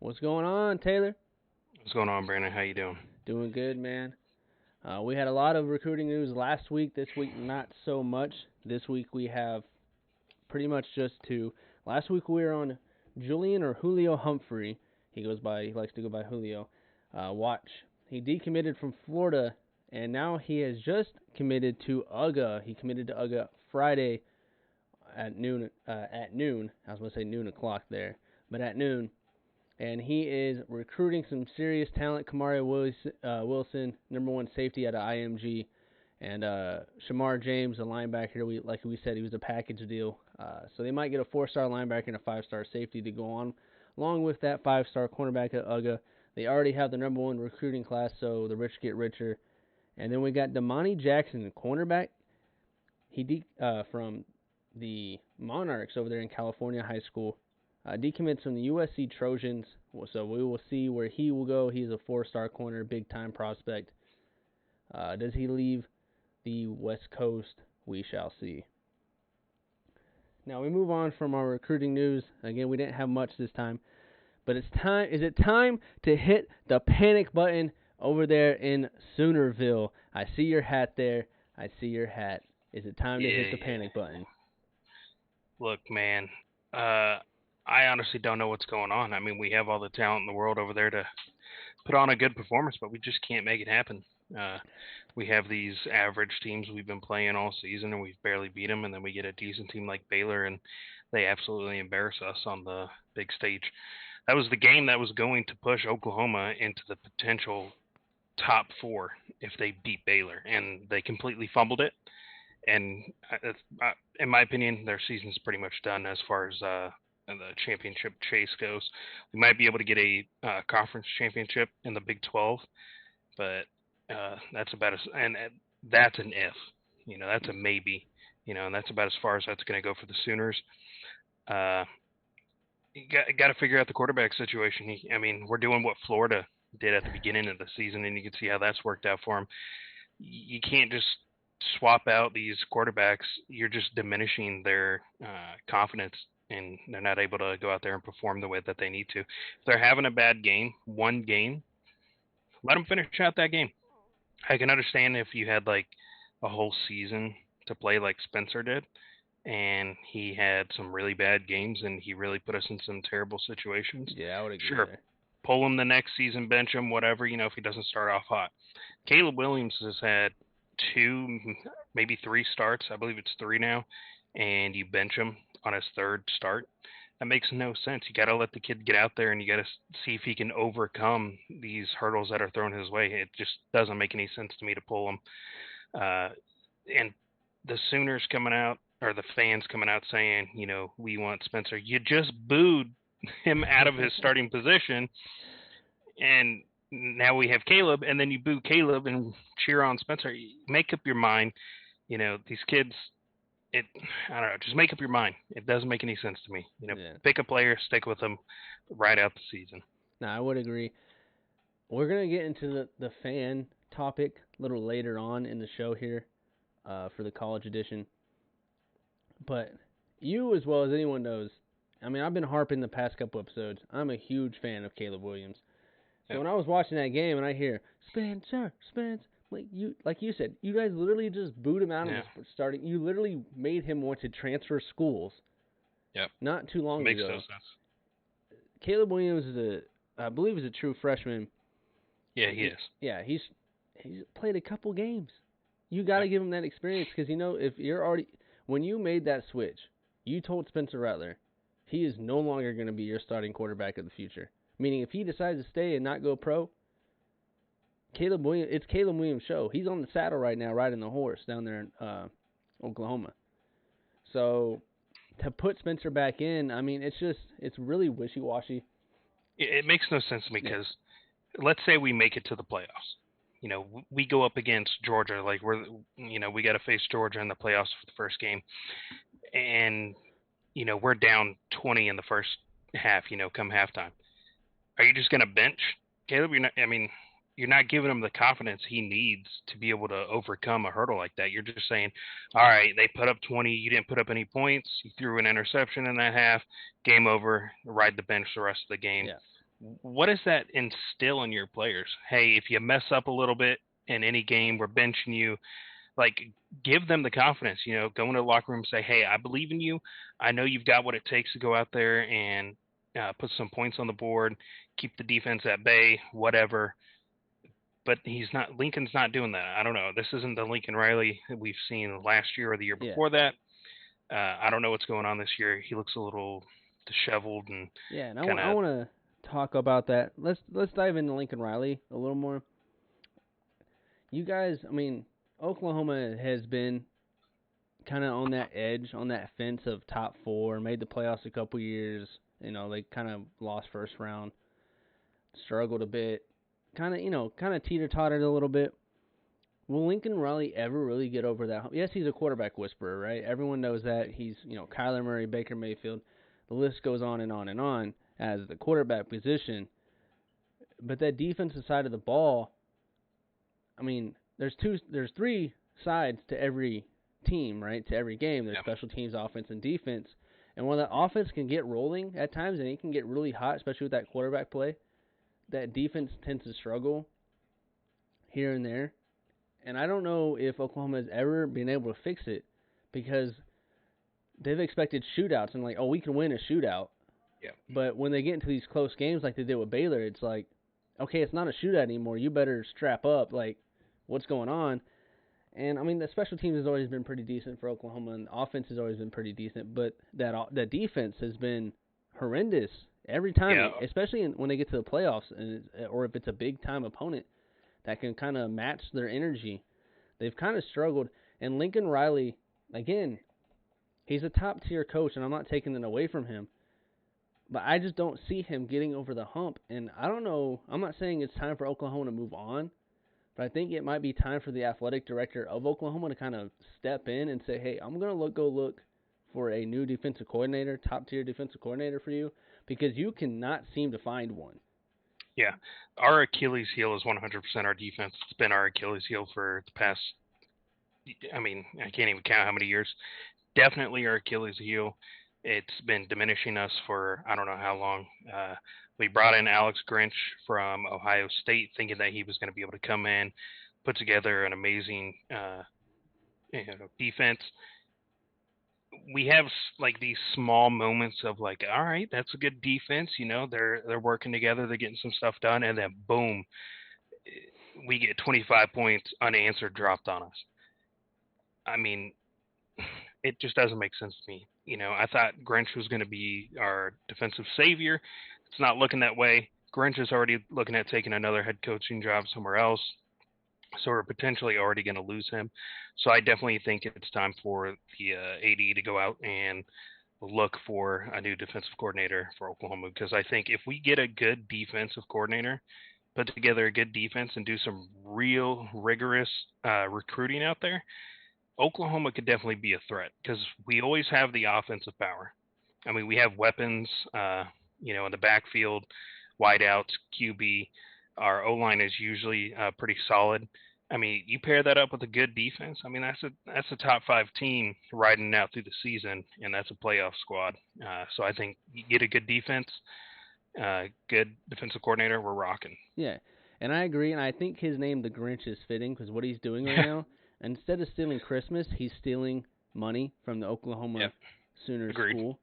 What's going on, Taylor? What's going on, Brandon? How you doing? Doing good, man. We had a lot of recruiting news last week. This week, not so much. This week, we have pretty much just two. Last week, we were on Julian or Julio Humphrey. He likes to go by Julio. Watch. He decommitted from Florida, and now he has just committed to UGA. He committed to UGA Friday at noon. I was going to say noon o'clock there, but at noon. And he is recruiting some serious talent. Kamari Wilson, number one safety out of IMG, and Shamar James, a linebacker. Like we said, he was a package deal. So they might get a four-star linebacker and a five-star safety to go on, along with that five-star cornerback at UGA. They already have the number one recruiting class, so the rich get richer. And then we got Damani Jackson, cornerback. From the Monarchs over there in California high school. Decommits from the USC Trojans, so we will see where he will go. He's a four-star corner, big-time prospect. Does he leave the West Coast? We shall see. Now we move on from our recruiting news. Again, we didn't have much this time, but it's time. Is it time to hit the panic button over there in Soonerville? I see your hat there. I see your hat. Is it time to hit the panic button? Look, man, I honestly don't know what's going on. I mean, we have all the talent in the world over there to put on a good performance, but we just can't make it happen. We have these average teams we've been playing all season, and we've barely beat them, and then we get a decent team like Baylor, and they absolutely embarrass us on the big stage. That was the game that was going to push Oklahoma into the potential top four if they beat Baylor, and they completely fumbled it. And in my opinion, their season's pretty much done as far as the championship chase goes. We might be able to get a conference championship in the Big 12, but that's about that's an if. That's a maybe. And that's about as far as that's going to go for the Sooners. You got to figure out the quarterback situation. We're doing what Florida did at the beginning of the season, and you can see how that's worked out for them. You can't just swap out these quarterbacks. You're just diminishing their confidence, and they're not able to go out there and perform the way that they need to. If they're having a bad game, one game, let them finish out that game. I can understand if you had like a whole season to play like Spencer did, and he had some really bad games, and he really put us in some terrible situations. Yeah, I would agree Sure, there. pull him the next season, bench him, whatever, if he doesn't start off hot. Caleb Williams has had two, maybe three starts. I believe it's three now, and you bench him on his third start. That makes no sense. You got to let the kid get out there, and you got to see if he can overcome these hurdles that are thrown his way. It just doesn't make any sense to me to pull him. And the Sooners coming out, or the fans coming out saying, we want Spencer. You just booed him out of his starting position, and now we have Caleb, and then you boo Caleb and cheer on Spencer. Make up your mind. These kids, I don't know, just make up your mind. It doesn't make any sense to me. Yeah. Pick a player, stick with them, ride out the season. No, I would agree. We're going to get into the fan topic a little later on in the show here for the college edition. But you, as well as anyone knows, I've been harping the past couple episodes. I'm a huge fan of Caleb Williams. So when I was watching that game and I hear Spencer, like you said, you guys literally just booed him out of the starting. You literally made him want to transfer schools. Yep. Not too long Makes ago. no sense. Caleb Williams I believe, is a true freshman. Yeah, he is. Yeah, he's played a couple games. You got to give him that experience because if you're already when you made that switch, you told Spencer Rattler he is no longer going to be your starting quarterback of the future. Meaning, if he decides to stay and not go pro, it's Caleb Williams' show. He's on the saddle right now, riding the horse down there in Oklahoma. So to put Spencer back in, it's really wishy-washy. It makes no sense to me because let's say we make it to the playoffs. We go up against Georgia, like we got to face Georgia in the playoffs for the first game, and we're down 20 in the first half. Come halftime. Are you just going to bench Caleb? You're not giving him the confidence he needs to be able to overcome a hurdle like that. You're just saying, all right, they put up 20. You didn't put up any points. You threw an interception in that half. Game over. Ride the bench the rest of the game. Yeah. what does that instill in your players? Hey, if you mess up a little bit in any game, we're benching you. Like, give them the confidence, go into the locker room and say, hey, I believe in you. I know you've got what it takes to go out there and put some points on the board, keep the defense at bay, whatever. But Lincoln's not doing that. I don't know. This isn't the Lincoln Riley that we've seen last year or the year Yeah. before that. I don't know what's going on this year. He looks a little disheveled and Yeah, and kind I of. want to talk about that. Let's dive into Lincoln Riley a little more. You guys, I mean, Oklahoma has been kind of on that edge, on that fence of top four. Made the playoffs a couple years. They kind of lost first round, struggled a bit, kind of teeter tottered a little bit. Will Lincoln Riley ever really get over that hump? Yes, he's a quarterback whisperer, right? Everyone knows that. He's, Kyler Murray, Baker Mayfield. The list goes on and on and on as the quarterback position. But that defensive side of the ball, I mean, there's three sides to every team, right? To every game. There's special teams, offense, and defense. And when the offense can get rolling at times and it can get really hot, especially with that quarterback play, that defense tends to struggle here and there. And I don't know if Oklahoma has ever been able to fix it because they've expected shootouts and we can win a shootout. Yeah. But when they get into these close games like they did with Baylor, it's like, okay, it's not a shootout anymore. You better strap up. Like, what's going on? And I mean, the special teams has always been pretty decent for Oklahoma, and the offense has always been pretty decent. But that defense has been horrendous every time, especially when they get to the playoffs, or if it's a big time opponent that can kind of match their energy. They've kind of struggled. And Lincoln Riley, again, he's a top-tier coach, and I'm not taking it away from him. But I just don't see him getting over the hump. And I don't know. I'm not saying it's time for Oklahoma to move on. But I think it might be time for the athletic director of Oklahoma to kind of step in and say, hey, I'm going to go look for a new defensive coordinator, top-tier defensive coordinator for you, because you cannot seem to find one. Yeah, our Achilles heel is 100% our defense. It's been our Achilles heel for the past, I mean, I can't even count how many years. Definitely our Achilles heel. It's been diminishing us for I don't know how long. We brought in Alex Grinch from Ohio State thinking that he was going to be able to come in, put together an amazing defense. We have like these small moments of like, all right, that's a good defense. They're working together, they're getting some stuff done, and then boom, we get 25 points unanswered dropped on us. I mean, it just doesn't make sense to me. I thought Grinch was going to be our defensive savior. It's not looking that way. Grinch is already looking at taking another head coaching job somewhere else. So we're potentially already going to lose him. So I definitely think it's time for the AD to go out and look for a new defensive coordinator for Oklahoma, because I think if we get a good defensive coordinator, put together a good defense, and do some real rigorous recruiting out there, Oklahoma could definitely be a threat because we always have the offensive power. I mean, we have weapons, in the backfield, wideouts, QB. Our O-line is usually pretty solid. I mean, you pair that up with a good defense. I mean, that's a top 5 team riding out through the season, and that's a playoff squad. So I think you get a good defense, good defensive coordinator, we're rocking. Yeah, and I agree, and I think his name, the Grinch, is fitting because what he's doing right now, instead of stealing Christmas, he's stealing money from the Oklahoma Sooners school.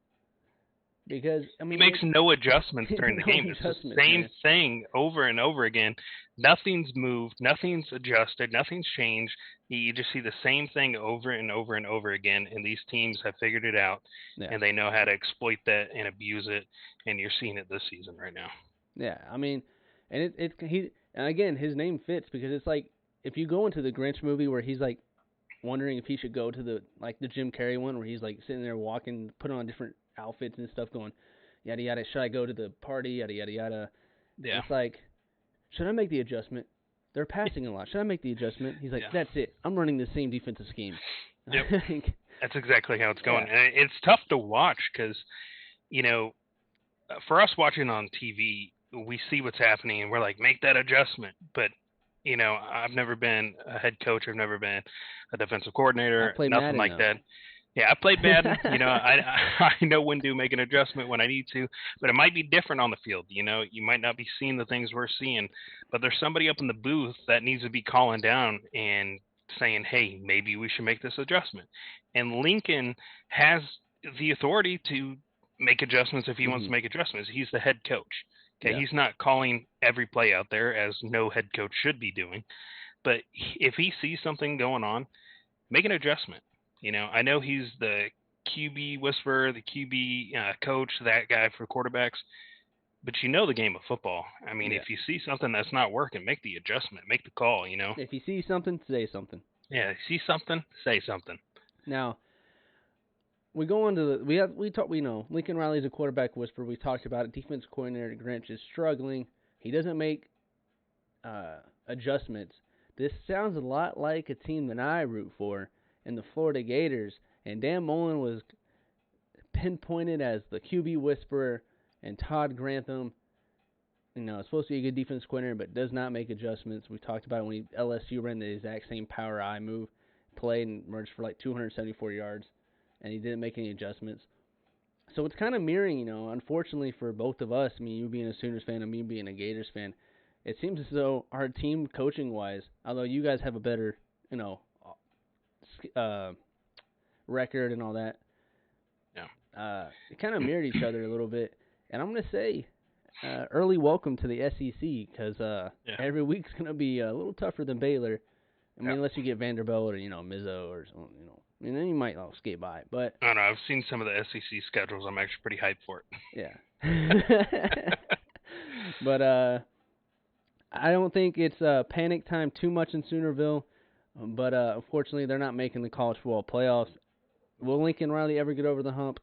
Because I mean, he makes no adjustments during the game. It's the same thing over and over again. Nothing's moved, nothing's adjusted, nothing's changed. You just see the same thing over and over and over again, and these teams have figured it out, and they know how to exploit that and abuse it, and you're seeing it this season right now. Yeah, I mean, and and again, his name fits because it's like if you go into the Grinch movie where he's like wondering if he should go to the Jim Carrey one where he's like sitting there walking, putting on different outfits and stuff, going yada yada. Should I go to the party? Yada yada yada. Yeah. It's like, should I make the adjustment? They're passing a lot. Should I make the adjustment? He's like, that's it. I'm running the same defensive scheme. Yep. That's exactly how it's going. And it's tough to watch because, for us watching on TV, we see what's happening and we're like, make that adjustment. But I've never been a head coach. I've never been a defensive coordinator. Nothing like that. Yeah, I played Madden. I know when to make an adjustment when I need to, but it might be different on the field. You might not be seeing the things we're seeing, but there's somebody up in the booth that needs to be calling down and saying, "Hey, maybe we should make this adjustment." And Lincoln has the authority to make adjustments if he wants to make adjustments. He's the head coach. Okay, Yeah. he's not calling every play out there as no head coach should be doing, but if he sees something going on, make an adjustment. I know he's the QB whisperer, the QB coach, that guy for quarterbacks, but you know the game of football. I mean, Yeah. if you see something that's not working, make the adjustment, make the call. If you see something, say something. Yeah, see something, say something. Now, we go on to we know Lincoln Riley's a quarterback whisperer. We talked about it. Defense coordinator Grinch is struggling. He doesn't make adjustments. This sounds a lot like a team that I root for in the Florida Gators. And Dan Mullen was pinpointed as the QB whisperer, and Todd Grantham, is supposed to be a good defense coordinator, but does not make adjustments. We talked about it when LSU ran the exact same power I move, played and merged for like 274 yards, and he didn't make any adjustments. So it's kind of mirroring, unfortunately for both of us, you being a Sooners fan and me being a Gators fan, it seems as though our team coaching-wise, although you guys have a better, record and all that, it kind of mirrored each other a little bit. And I'm going to say early welcome to the SEC because every week's going to be a little tougher than Baylor. Unless you get Vanderbilt or, Mizzo or something, and then you might skate by. But I don't know. I've seen some of the SEC schedules. I'm actually pretty hyped for it. Yeah. But I don't think it's panic time too much in Soonerville. But unfortunately, they're not making the college football playoffs. Will Lincoln Riley ever get over the hump?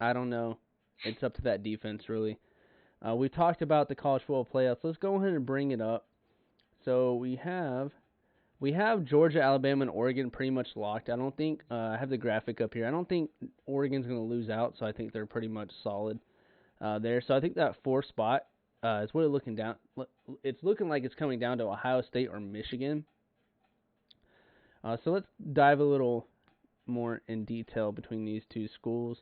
I don't know. It's up to that defense, really. We talked about the college football playoffs. Let's go ahead and bring it up. So we have Georgia, Alabama, and Oregon pretty much locked. I don't think I have the graphic up here. I don't think Oregon's going to lose out, so I think they're pretty much solid there. So I think that fourth spot is what it's looking like it's coming down to Ohio State or Michigan. So let's dive a little more in detail between these two schools.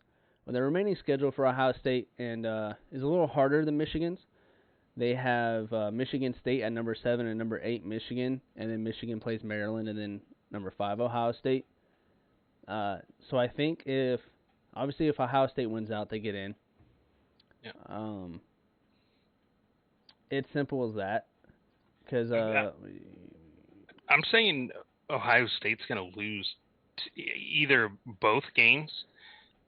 Well, the remaining schedule for Ohio State and is a little harder than Michigan's. They have Michigan State at number 7 and number 8 Michigan, and then Michigan plays Maryland, and then number 5 Ohio State. So I think if Ohio State wins out, they get in. Yeah. It's simple as that. Because I'm saying Ohio State's going to lose either both games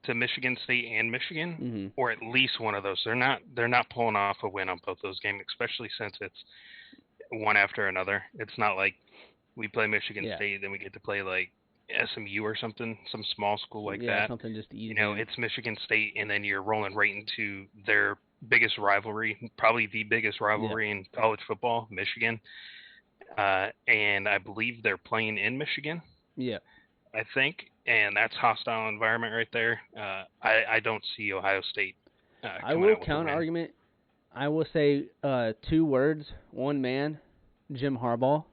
to Michigan State and Michigan, or at least one of those. They're not pulling off a win on both those games, especially since it's one after another. It's not like we play Michigan State, then we get to play like SMU or something, some small school like that. Yeah, something just easy. It's Michigan State, and then you're rolling right into their biggest rivalry, probably the biggest rivalry in college football, Michigan. And I believe they're playing in Michigan. Yeah. I think, and that's hostile environment right there. I don't see Ohio State. I will counter argument. I will say 2 words, one man, Jim Harbaugh.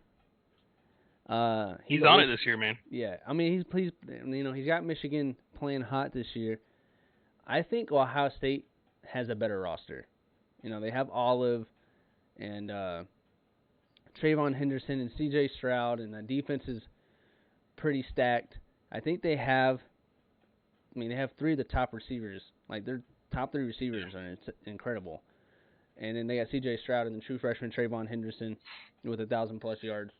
He's on it this year, man. Yeah, he's got Michigan playing hot this year. I think Ohio State has a better roster. They have Olive and Trayvon Henderson and C.J. Stroud, and the defense is pretty stacked. I think they have 3 of the top receivers. Like, their top 3 receivers are incredible. And then they got C.J. Stroud and the true freshman Trayvon Henderson with 1,000-plus yards.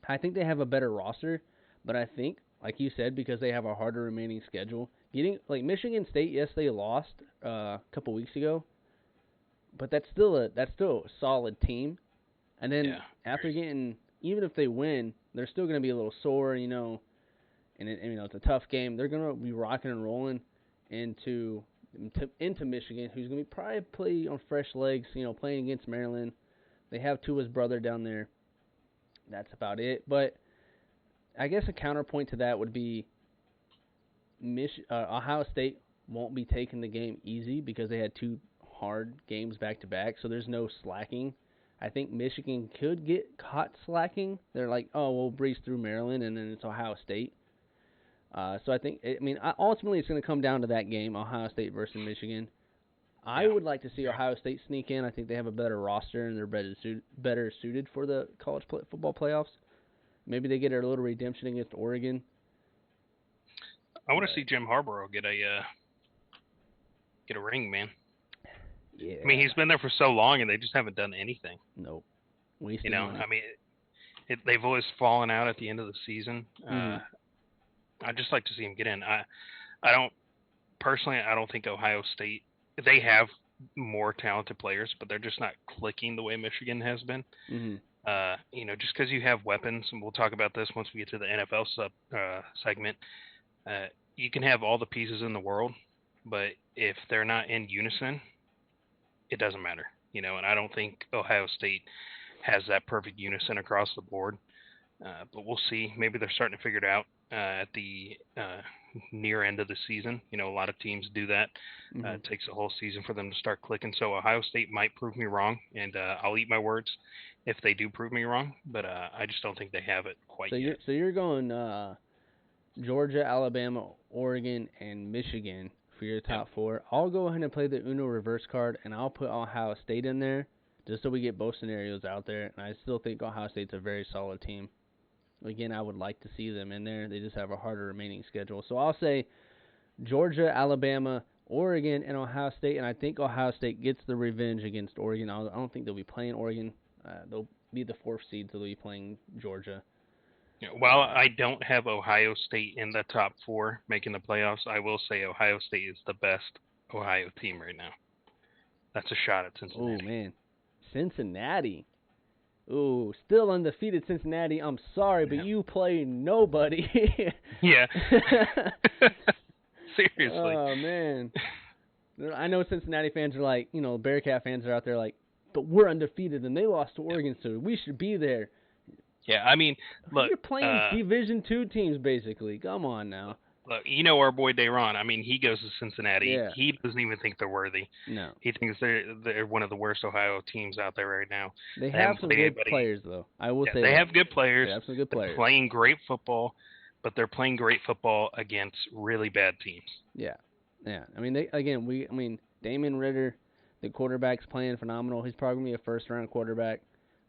I think they have a better roster, but I think, like you said, because they have a harder remaining schedule, Michigan State, yes, they lost a couple weeks ago, but that's still a solid team. And then after getting, even if they win, they're still going to be a little sore, and it's a tough game. They're going to be rocking and rolling into Michigan, who's going to probably play on fresh legs, playing against Maryland. They have Tua's brother down there. That's about it. But I guess a counterpoint to that would be Ohio State won't be taking the game easy because they had 2 hard games back-to-back, so there's no slacking. I think Michigan could get caught slacking. They're like, oh, we'll breeze through Maryland, and then it's Ohio State. So I think, ultimately it's going to come down to that game, Ohio State versus Michigan. I Yeah. would like to see Ohio State sneak in. I think they have a better roster and they're better suited for the football playoffs. Maybe they get a little redemption against Oregon. I want to see Jim Harbaugh get a ring, man. Yeah. I mean, he's been there for so long, and they just haven't done anything. Nope. Wasted money. I mean, they've always fallen out at the end of the season. Mm-hmm. I'd just like to see him get in. I don't personally. I don't think Ohio State. They have more talented players, but they're just not clicking the way Michigan has been. Mm-hmm. Just because you have weapons, and we'll talk about this once we get to the NFL segment. You can have all the pieces in the world, but if they're not in unison, it doesn't matter. And I don't think Ohio State has that perfect unison across the board. But we'll see. Maybe they're starting to figure it out at the near end of the season. A lot of teams do that. Mm-hmm. It takes a whole season for them to start clicking. So Ohio State might prove me wrong, and I'll eat my words if they do prove me wrong. But I just don't think they have it quite yet. So you're going Georgia, Alabama, Oregon, and Michigan for your top four. I'll go ahead and play the Uno reverse card, and I'll put Ohio State in there just so we get both scenarios out there. And I still think Ohio State's a very solid team. Again, I would like to see them in there. They just have a harder remaining schedule. So I'll say Georgia, Alabama, Oregon, and Ohio State. And I think Ohio State gets the revenge against Oregon. I don't think they'll be playing Oregon. They'll be the fourth seed, so they'll be playing Georgia. While I don't have Ohio State in the top four making the playoffs, I will say Ohio State is the best Ohio team right now. That's a shot at Cincinnati. Oh, man. Cincinnati. Ooh, still undefeated Cincinnati. I'm sorry, but you play nobody. Yeah. Seriously. Oh, man. I know Cincinnati fans are like, Bearcat fans are out there like, but we're undefeated and they lost to Oregon, so we should be there. Yeah, I mean, look. You're playing Division II teams, basically. Come on now. Look, our boy Dayron. I mean, he goes to Cincinnati. Yeah. He doesn't even think they're worthy. No. He thinks they're one of the worst Ohio teams out there right now. They have some good players, though. I will say they that. have good players. They have some good players. They're playing great football, but they're playing great football against really bad teams. Yeah. I mean, Damon Ritter, the quarterback's playing phenomenal. He's probably going to be a first-round quarterback.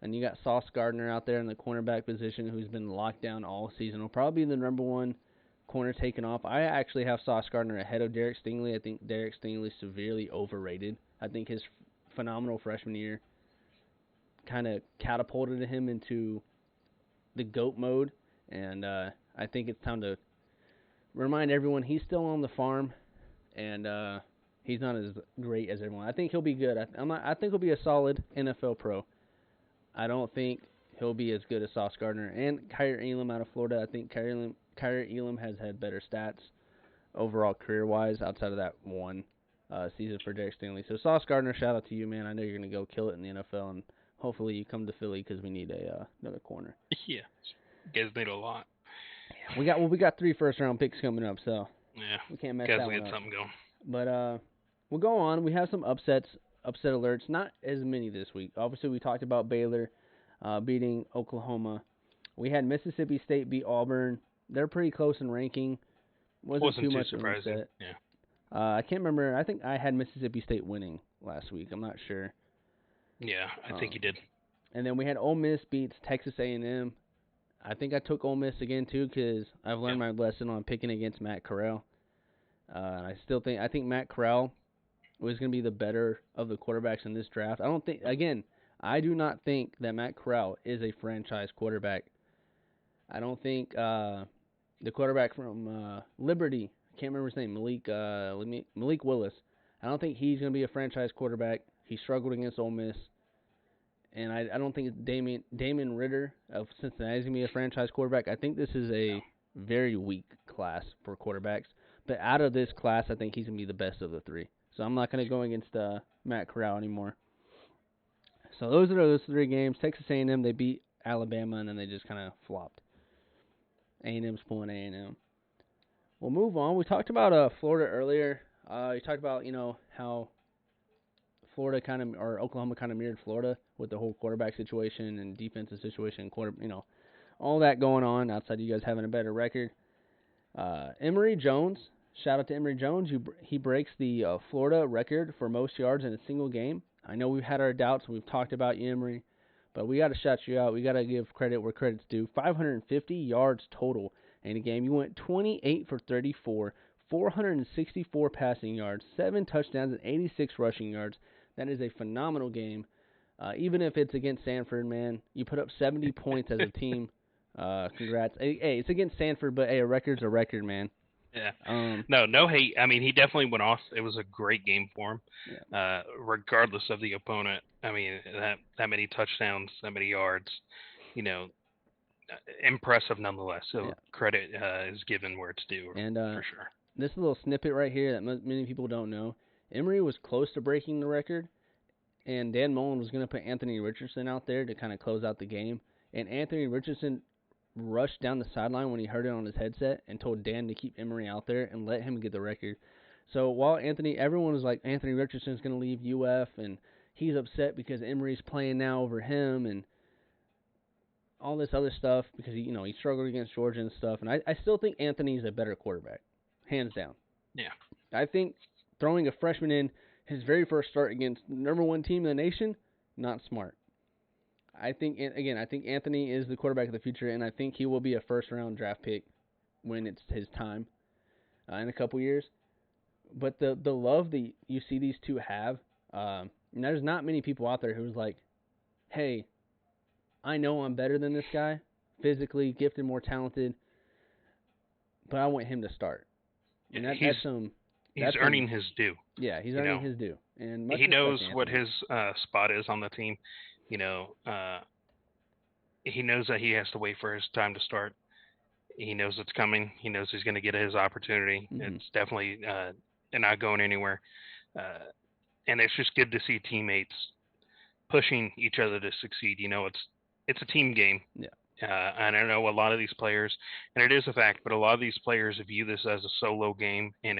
And you got Sauce Gardner out there in the cornerback position who's been locked down all season. He'll probably be the number one corner taken off. I actually have Sauce Gardner ahead of Derek Stingley. I think Derek Stingley is severely overrated. I think his phenomenal freshman year kind of catapulted him into the GOAT mode. And I think it's time to remind everyone he's still on the farm. And he's not as great as everyone. I think he'll be good. I think he'll be a solid NFL pro. I don't think he'll be as good as Sauce Gardner and Kyer Elam out of Florida. I think Kyer Elam has had better stats overall career-wise outside of that one season for Derek Stingley. So Sauce Gardner, shout out to you, man. I know you're going to go kill it in the NFL, and hopefully you come to Philly because we need another corner. Yeah, you guys need a lot. Yeah, we got 3 first-round picks coming up, so we can't mess that one up. Get something going. But we'll go on. We have some upset alerts, not as many this week. Obviously, we talked about Baylor beating Oklahoma. We had Mississippi State beat Auburn. They're pretty close in ranking. Wasn't too much surprising. Of an upset. Yeah. I can't remember. I think I had Mississippi State winning last week. I'm not sure. Yeah, I think you did. And then we had Ole Miss beats Texas A&M. I think I took Ole Miss again too because I've learned my lesson on picking against Matt Corral. I think Matt Corral was going to be the better of the quarterbacks in this draft. I do not think that Matt Corral is a franchise quarterback. I don't think the quarterback from Liberty, I can't remember his name, Malik Willis. I don't think he's going to be a franchise quarterback. He struggled against Ole Miss. And I don't think Damon Ritter of Cincinnati is going to be a franchise quarterback. I think this is a very weak class for quarterbacks. But out of this class, I think he's going to be the best of the 3. So I'm not going to go against Matt Corral anymore. So those are those 3 games. Texas A&M, they beat Alabama, and then they just kind of flopped. A&M's pulling A&M. We'll move on. We talked about Florida earlier. We talked about, how Florida or Oklahoma kind of mirrored Florida with the whole quarterback situation and defensive situation, all that going on outside of you guys having a better record. Emory Jones, shout out to Emory Jones. He breaks the Florida record for most yards in a single game. I know we've had our doubts and we've talked about you, Emory, but we got to shout you out. We got to give credit where credit's due. 550 yards total in a game. You went 28 for 34, 464 passing yards, 7 touchdowns, and 86 rushing yards. That is a phenomenal game. Even if it's against Sanford, man, you put up 70 points as a team. Congrats. Hey, it's against Sanford, but hey, a record's a record, man. Yeah. No hate. I mean, he definitely went off. It was a great game for him, regardless of the opponent. I mean, that many touchdowns, that many yards, impressive nonetheless. So credit is given where it's due, and for sure. This little snippet right here that many people don't know, Emory was close to breaking the record, and Dan Mullen was going to put Anthony Richardson out there to kind of close out the game, and Anthony Richardson rushed down the sideline when he heard it on his headset and told Dan to keep Emory out there and let him get the record. So while everyone was like, Anthony Richardson's going to leave UF, and he's upset because Emory's playing now over him, and all this other stuff because he struggled against Georgia and stuff. And I still think Anthony's a better quarterback, hands down. Yeah. I think throwing a freshman in his very first start against the number one team in the nation, not smart. I think Anthony is the quarterback of the future, and I think he will be a first-round draft pick when it's his time in a couple years. But the love that you see these two have, there's not many people out there who's like, hey, I know I'm better than this guy, physically gifted, more talented, but I want him to start. And he's earning his due. Yeah, he's earning his due, and he knows what his spot is on the team. He knows that he has to wait for his time to start. He knows it's coming. He knows he's going to get his opportunity. Mm-hmm. It's definitely not going anywhere. And it's just good to see teammates pushing each other to succeed. It's a team game. Yeah. And I know a lot of these players, and it is a fact, but a lot of these players view this as a solo game, and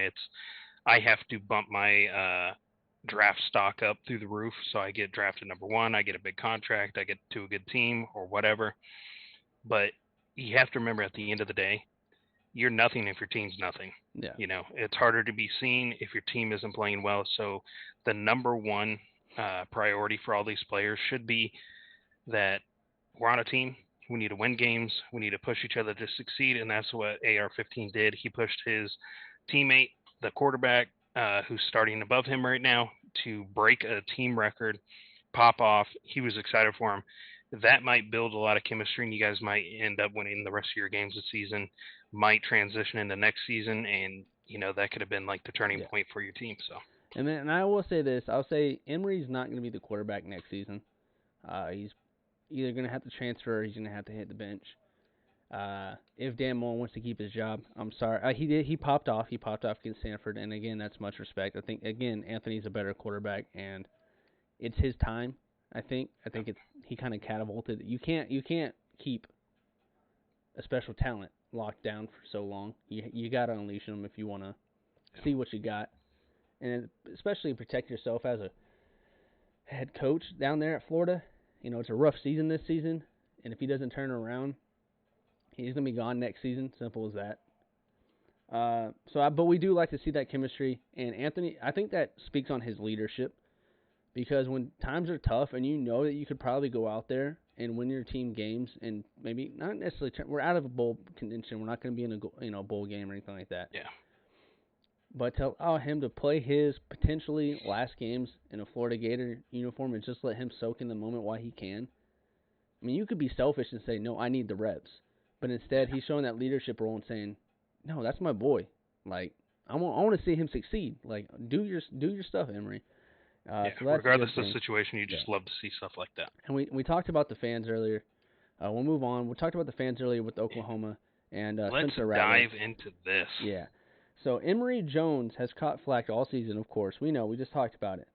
I have to bump my draft stock up through the roof, so I get drafted number one, I get a big contract, I get to a good team or whatever. But you have to remember, at the end of the day, you're nothing if your team's nothing. Yeah. It's harder to be seen if your team isn't playing well. So the number one priority for all these players should be that we're on a team. We need to win games. We need to push each other to succeed, and that's what AR-15 did. He pushed his teammate, the quarterback, who's starting above him right now, to break a team record, pop off. He was excited for him. That might build a lot of chemistry, and you guys might end up winning the rest of your games this season, might transition into next season, and, that could have been like the turning point for your team. So. And I will say this. I'll say Emory's not going to be the quarterback next season. He's either going to have to transfer or he's going to have to hit the bench. If Dan Mullen wants to keep his job, I'm sorry. He popped off. He popped off against Stanford, and again, that's much respect. I think, again, Anthony's a better quarterback, and it's his time. I think he kind of catapulted. You can't keep a special talent locked down for so long. You got to unleash them if you want to see what you got, and especially protect yourself as a head coach down there at Florida. It's a rough season this season, and if he doesn't turn around, he's going to be gone next season. Simple as that. But we do like to see that chemistry, and Anthony, I think that speaks on his leadership, because when times are tough and you know that you could probably go out there and win your team games, and maybe not necessarily we're out of a bowl contention, we're not going to be in a bowl game or anything like that. Yeah. But to allow him to play his potentially last games in a Florida Gator uniform and just let him soak in the moment while he can. I mean, you could be selfish and say, no, I need the reps. But instead, he's showing that leadership role and saying, no, that's my boy. Like, I want to see him succeed. Like, do your stuff, Emory. So regardless of the situation, you just love to see stuff like that. And we talked about the fans earlier. We'll move on. We talked about the fans earlier with Oklahoma and let's Spencer dive into this. Yeah. So Emory Jones has caught flack all season, of course. We know. We just talked about it.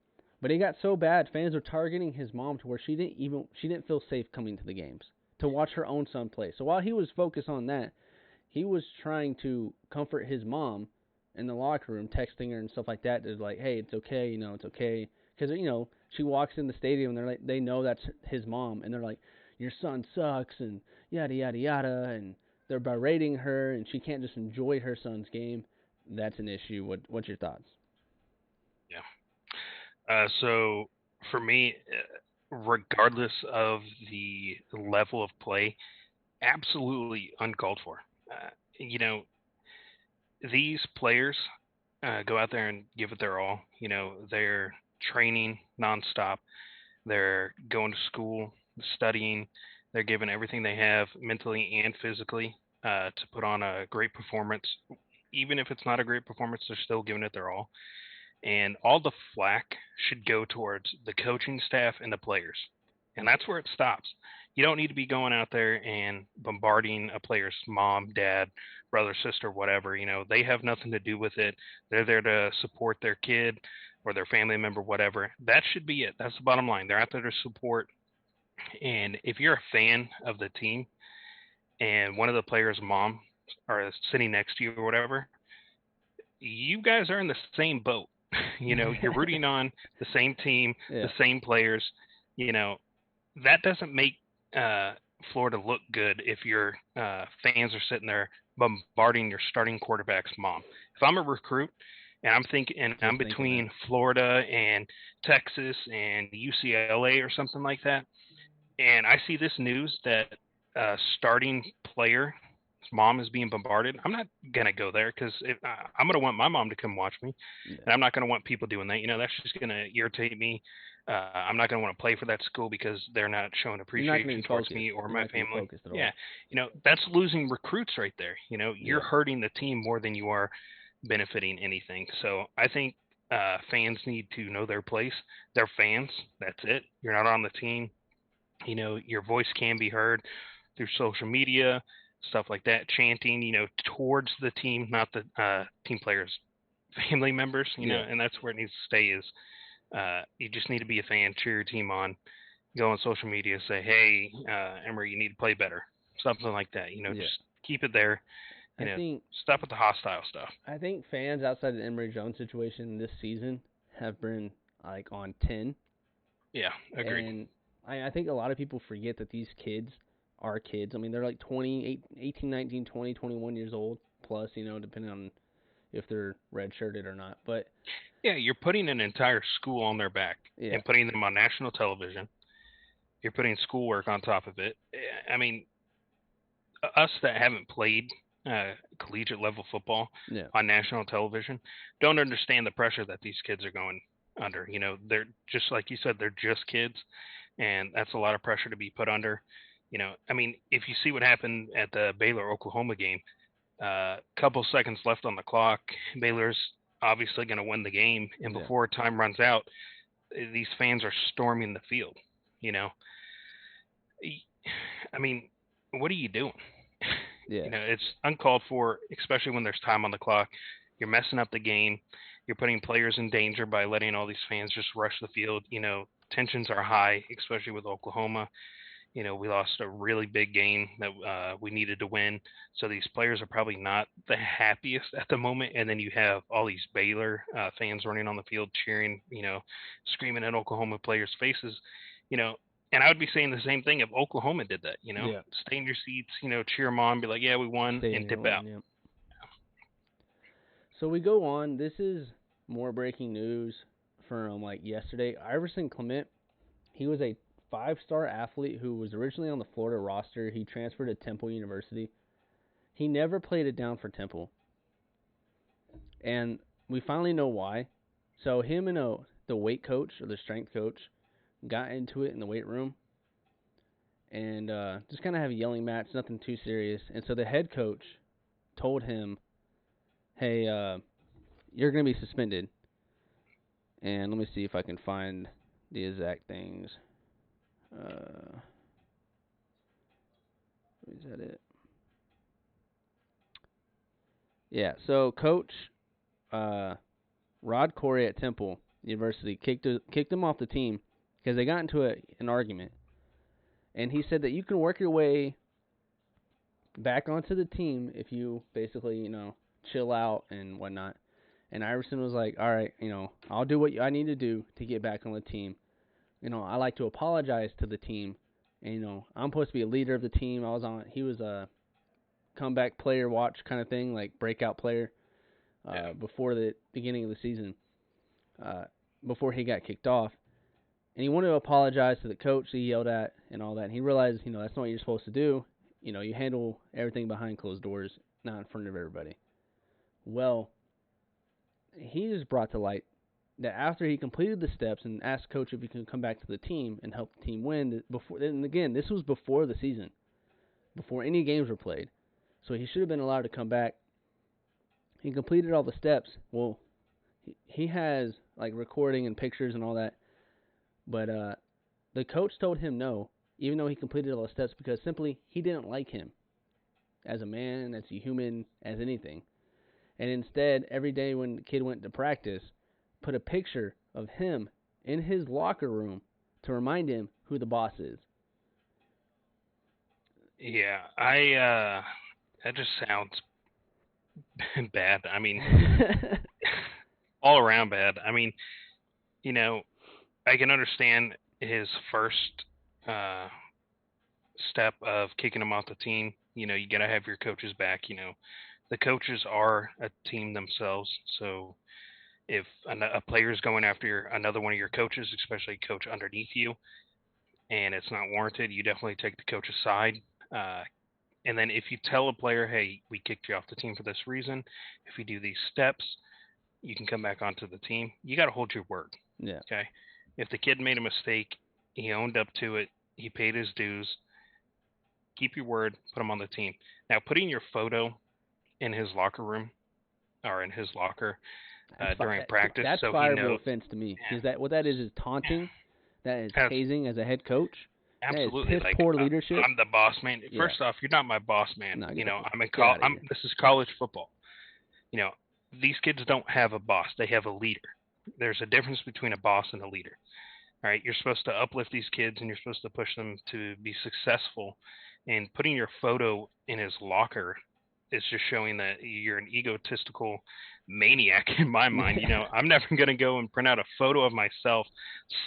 But it got so bad, fans were targeting his mom to where she didn't feel safe coming to the games to watch her own son play. So while he was focused on that, he was trying to comfort his mom in the locker room, texting her and stuff like that. It's like, hey, it's okay, it's okay. Because, she walks in the stadium and they know that's his mom, and they're like, your son sucks, and yada, yada, yada, and they're berating her and she can't just enjoy her son's game, that's an issue. What's your thoughts? Yeah. So for me, regardless of the level of play, absolutely uncalled for. Uh, you know, these players go out there and give it their all. They're training nonstop. They're going to school, studying. They're giving everything they have mentally and physically to put on a great performance. Even if it's not a great performance, they're still giving it their all. And all the flack should go towards the coaching staff and the players. And that's where it stops. You don't need to be going out there and bombarding a player's mom, dad, brother, sister, whatever. They have nothing to do with it. They're there to support their kid or their family member, whatever. That should be it. That's the bottom line. They're out there to support. And if you're a fan of the team and one of the players' mom are sitting next to you or whatever, you guys are in the same boat. You're rooting on the same team, Yeah. the same players. You know, that doesn't make uh, Florida look good if your fans are sitting there bombarding your starting quarterback's mom. If I'm a recruit and I'm thinking, and I'm between Florida and Texas and UCLA or something like that, and I see this news that starting player mom is being bombarded, I'm not gonna go there because I'm gonna want my mom to come watch me, Yeah. and I'm not gonna want people doing that. That's just gonna irritate me. I'm not gonna want to play for that school because they're not showing appreciation towards me or my family. Yeah, that's losing recruits right there. You're hurting the team more than you are benefiting anything. So I think fans need to know their place. They're fans. That's it. You're not on the team. Your voice can be heard through social media, stuff like that, chanting, towards the team, not the team players, family members, and that's where it needs to stay is you just need to be a fan, cheer your team on, go on social media, say, hey, Emery, you need to play better, something like that, just keep it there, stop with the hostile stuff. I think fans outside the Emory Jones situation this season have been like on 10. Yeah, agreed. And I think a lot of people forget that these kids are kids. I mean, they're like 18, 19, 20, 21 years old plus, depending on if they're redshirted or not. But yeah, you're putting an entire school on their back and putting them on national television. You're putting schoolwork on top of it. I mean, us that haven't played collegiate level football on national television don't understand the pressure that these kids are going under. They're just like you said, they're just kids, and that's a lot of pressure to be put under. I mean, if you see what happened at the Baylor Oklahoma game, couple seconds left on the clock, Baylor's obviously going to win the game, and before time runs out, these fans are storming the field. I mean, what are you doing? Yeah. It's uncalled for, especially when there's time on the clock. You're messing up the game. You're putting players in danger by letting all these fans just rush the field. Tensions are high, especially with Oklahoma. We lost a really big game that we needed to win. So these players are probably not the happiest at the moment. And then you have all these Baylor fans running on the field cheering, screaming at Oklahoma players' faces, and I would be saying the same thing if Oklahoma did that, stay in your seats, cheer them on, be like, yeah, we won, and dip out. Yeah. So we go on. This is more breaking news from like yesterday. Iverson Clement, he was a 5-star athlete who was originally on the Florida roster. He transferred to Temple University. He never played it down for Temple. And we finally know why. So him and the weight coach or the strength coach got into it in the weight room and just kind of have a yelling match, nothing too serious. And so the head coach told him, hey, you're going to be suspended. And let me see if I can find the exact things. Is that it? Yeah, so Coach Rod Corey at Temple University kicked him off the team because they got into an argument. And he said that you can work your way back onto the team if you basically, chill out and whatnot. And Iverson was like, all right, I'll do what I need to do to get back on the team. I like to apologize to the team. And, I'm supposed to be a leader of the team. He was comeback player watch kind of thing, like breakout player, before the beginning of the season, before he got kicked off. And he wanted to apologize to the coach that he yelled at and all that. And he realized, that's not what you're supposed to do. You handle everything behind closed doors, not in front of everybody. Well, he just brought to light that after he completed the steps and asked coach if he could come back to the team and help the team win, and again, this was before the season, before any games were played. So he should have been allowed to come back. He completed all the steps. Well, he has like recording and pictures and all that. But the coach told him no, even though he completed all the steps, because simply he didn't like him as a man, as a human, as anything. And instead, every day when the kid went to practice, put a picture of him in his locker room to remind him who the boss is. Yeah, that just sounds bad. I mean, all around bad. I mean, I can understand his first step of kicking him off the team. You got to have your coaches back. The coaches are a team themselves. So if a player is going after another one of your coaches, especially a coach underneath you, and it's not warranted, you definitely take the coach's side. And then if you tell a player, hey, we kicked you off the team for this reason, if you do these steps, you can come back onto the team. You got to hold your word. Yeah. Okay. If the kid made a mistake, he owned up to it, he paid his dues, keep your word, put him on the team. Now, putting your photo in his locker room or in his locker during practice, that's so fireable he knows. offense to me. Yeah. What that is taunting. That is hazing as a head coach. Absolutely. That is piss poor leadership. I'm the boss man. First off, you're not my boss man. No, this is college football. These kids don't have a boss. They have a leader. There's a difference between a boss and a leader. All right, you're supposed to uplift these kids and you're supposed to push them to be successful. And putting your photo in his locker is just showing that you're an egotistical maniac in my mind. I'm never going to go and print out a photo of myself,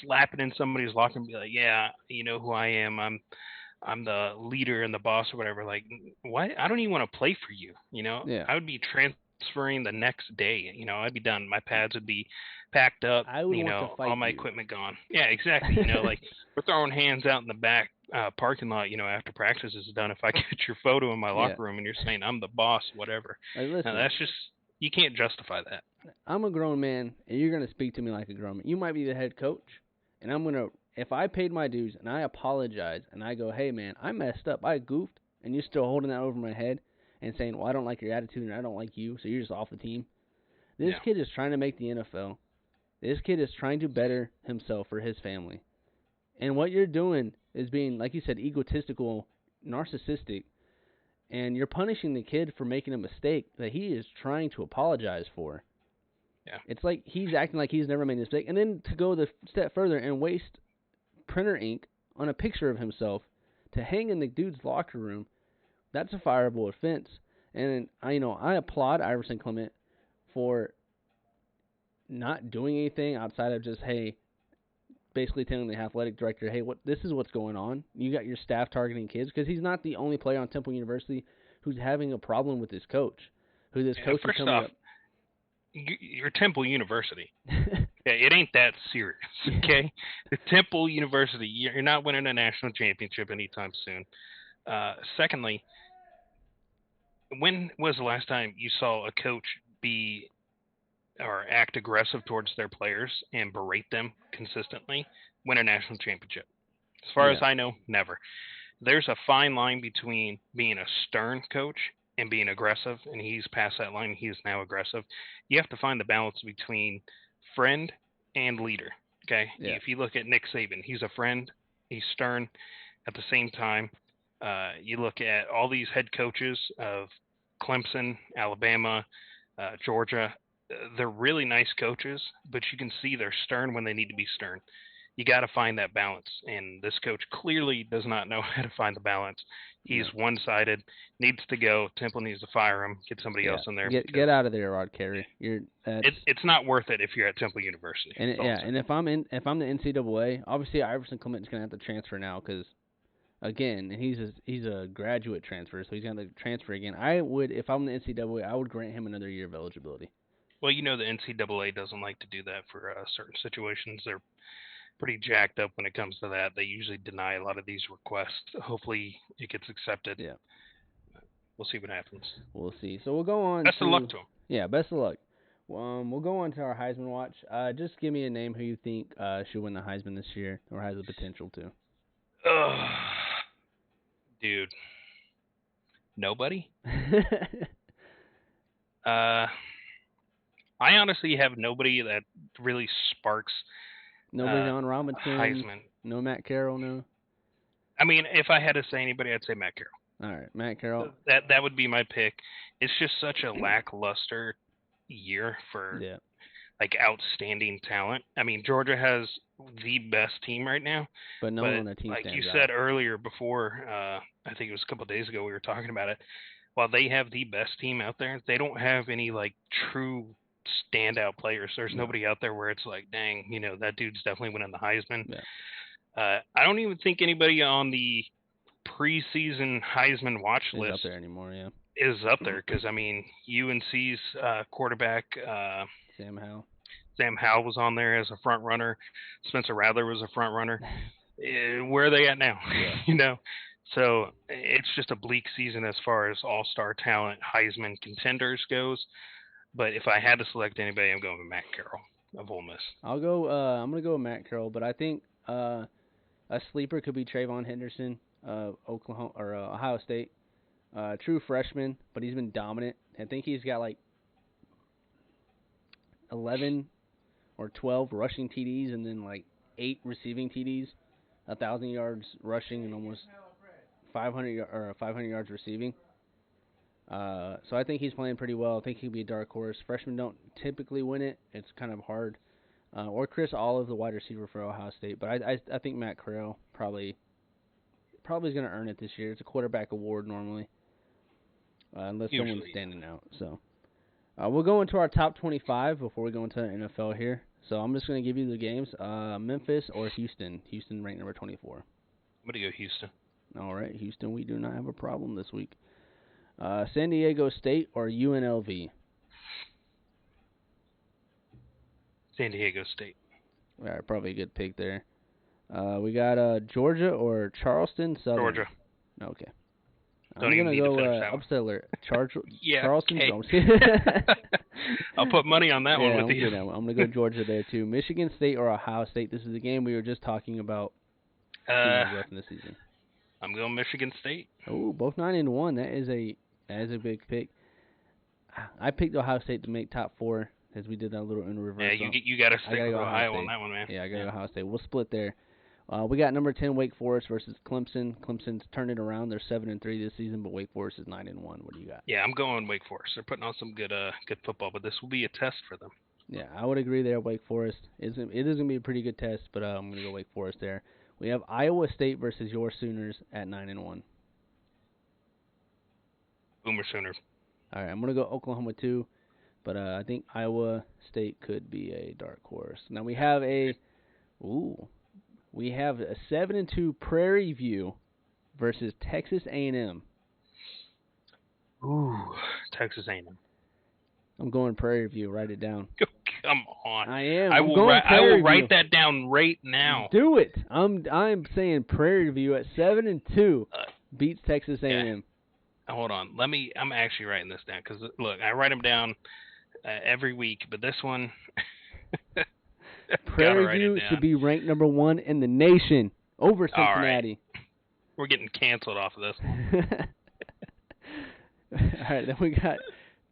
slap it in somebody's locker and be like, yeah, you know who I am. I'm the leader and the boss or whatever. Like, what? I don't even want to play for you. Yeah. I would be transferring the next day. I'd be done. My pads would be packed up. I would want to fight all my equipment gone. Yeah, exactly. Like we're throwing hands out in the back parking lot. After practice is done, if I get your photo in my locker room and you're saying I'm the boss, whatever. Like, listen, now, that's just, you can't justify that. I'm a grown man, and you're gonna speak to me like a grown man. You might be the head coach, and I'm gonna. If I paid my dues and I apologize and I go, hey man, I messed up, I goofed, and you're still holding that over my head and saying, well, I don't like your attitude and I don't like you, so you're just off the team. This kid is trying to make the NFL. This kid is trying to better himself for his family. And what you're doing is being, like you said, egotistical, narcissistic, and you're punishing the kid for making a mistake that he is trying to apologize for. Yeah. It's like he's acting like he's never made a mistake. And then to go the step further and waste printer ink on a picture of himself to hang in the dude's locker room, that's a fireable offense. And I applaud Iverson Clement for not doing anything outside of just, hey, basically telling the athletic director, hey, this is what's going on. You got your staff targeting kids, because he's not the only player on Temple University who's having a problem with his coach. Coach is coming up. You're Temple University. It ain't that serious, okay? The Temple University, you're not winning a national championship anytime soon. Secondly, when was the last time you saw a coach be or act aggressive towards their players and berate them consistently, win a national championship? As far as I know, never. There's a fine line between being a stern coach and being aggressive, and he's past that line. He is now aggressive. You have to find the balance between friend and leader, okay? Yeah. If you look at Nick Saban, he's a friend, he's stern. At the same time, you look at all these head coaches of Clemson, Alabama, Georgia, they're really nice coaches, but you can see they're stern when they need to be stern. You got to find that balance, and this coach clearly does not know how to find the balance. He's one-sided, needs to go. Temple needs to fire him, get somebody else in there. Get out of there, Rod Carey. It's not worth it if you're at Temple University. And if I'm the NCAA, obviously Iverson Clement's going to have to transfer now because again, and he's a graduate transfer, so he's gonna transfer again. I would, if I'm the NCAA, I would grant him another year of eligibility. Well, the NCAA doesn't like to do that for certain situations. They're pretty jacked up when it comes to that. They usually deny a lot of these requests. Hopefully, it gets accepted. Yeah. We'll see what happens. We'll see. So we'll go on. Best of luck to him. Yeah, best of luck. We'll go on to our Heisman watch. Just give me a name who you think should win the Heisman this year or has the potential to. Dude. Nobody? I honestly have nobody that really sparks. No Bijan Robinson. Heisman. No Matt Carroll. No. I mean, if I had to say anybody, I'd say Matt Carroll. All right, Matt Carroll. That would be my pick. It's just such a lackluster year for like outstanding talent. I mean, Georgia has the best team right now, but no one on the team like stands you out. said earlier before, I think it was a couple of days ago we were talking about it. While they have the best team out there, they don't have any like true standout players. There's nobody out there where it's like, dang, that dude's definitely winning the Heisman. Yeah. I don't even think anybody on the preseason Heisman watch list up there anymore. Yeah, is up there because I mean UNC's quarterback Sam Howell. Sam Howell was on there as a front runner. Spencer Rattler was a front runner. Where are they at now? Yeah. So it's just a bleak season as far as all-star talent Heisman contenders goes. But if I had to select anybody, I'm going with Matt Carroll of Ole Miss. I'm gonna go with Matt Carroll, but I think a sleeper could be Trayvon Henderson, Oklahoma or Ohio State. True freshman, but he's been dominant. I think he's got like 11 or 12 rushing TDs and then like 8 receiving TDs, 1,000 yards rushing and almost 500 yards receiving. So I think he's playing pretty well. I think he'll be a dark horse. Freshmen don't typically win it. It's kind of hard. Or Chris Olive, the wide receiver for Ohio State. But I think Matt Carroll probably is going to earn it this year. It's a quarterback award normally, unless someone's standing out. So we'll go into our top 25 before we go into the NFL here. So I'm just going to give you the games. Memphis or Houston. Houston ranked number 24. I'm going to go Houston. All right, Houston, we do not have a problem this week. San Diego State or UNLV? San Diego State. All right, probably a good pick there. We got Georgia or Charleston Southern? Georgia. Okay. Don't even need to finish that one. Upset alert. Yeah, Charleston. I'll put money on that one with you. I'm going to go Georgia there, too. Michigan State or Ohio State? This is the game we were just talking about rough in the season. I'm going Michigan State. Oh, both 9-1. That is a big pick. I picked Ohio State to make top 4 as we did that little in reverse. Yeah, you got to stick with Ohio on that one, man. Yeah, I got to go Ohio State. We'll split there. We got number 10 Wake Forest versus Clemson. Clemson's turned it around. They're 7-3 this season, but Wake Forest is 9-1. What do you got? Yeah, I'm going Wake Forest. They're putting on some good football, but this will be a test for them. Yeah, I would agree there. Wake Forest it is going to be a pretty good test, but I'm going to go Wake Forest there. We have Iowa State versus your Sooners at 9-1. Boomer Sooners. All right, I'm going to go Oklahoma too, but I think Iowa State could be a dark horse. Now we have a 7-2 Prairie View versus Texas A&M. Ooh, Texas A&M. I'm going Prairie View. Write it down. Come on. I am. I will write that down right now. Do it. I'm saying Prairie View at 7-2 beats Texas A&M. Hold on. I'm actually writing this down because look, I write them down every week, but this one. Prairie View should be ranked number 1 in the nation over Cincinnati. All right. We're getting canceled off of this one. All right, then we got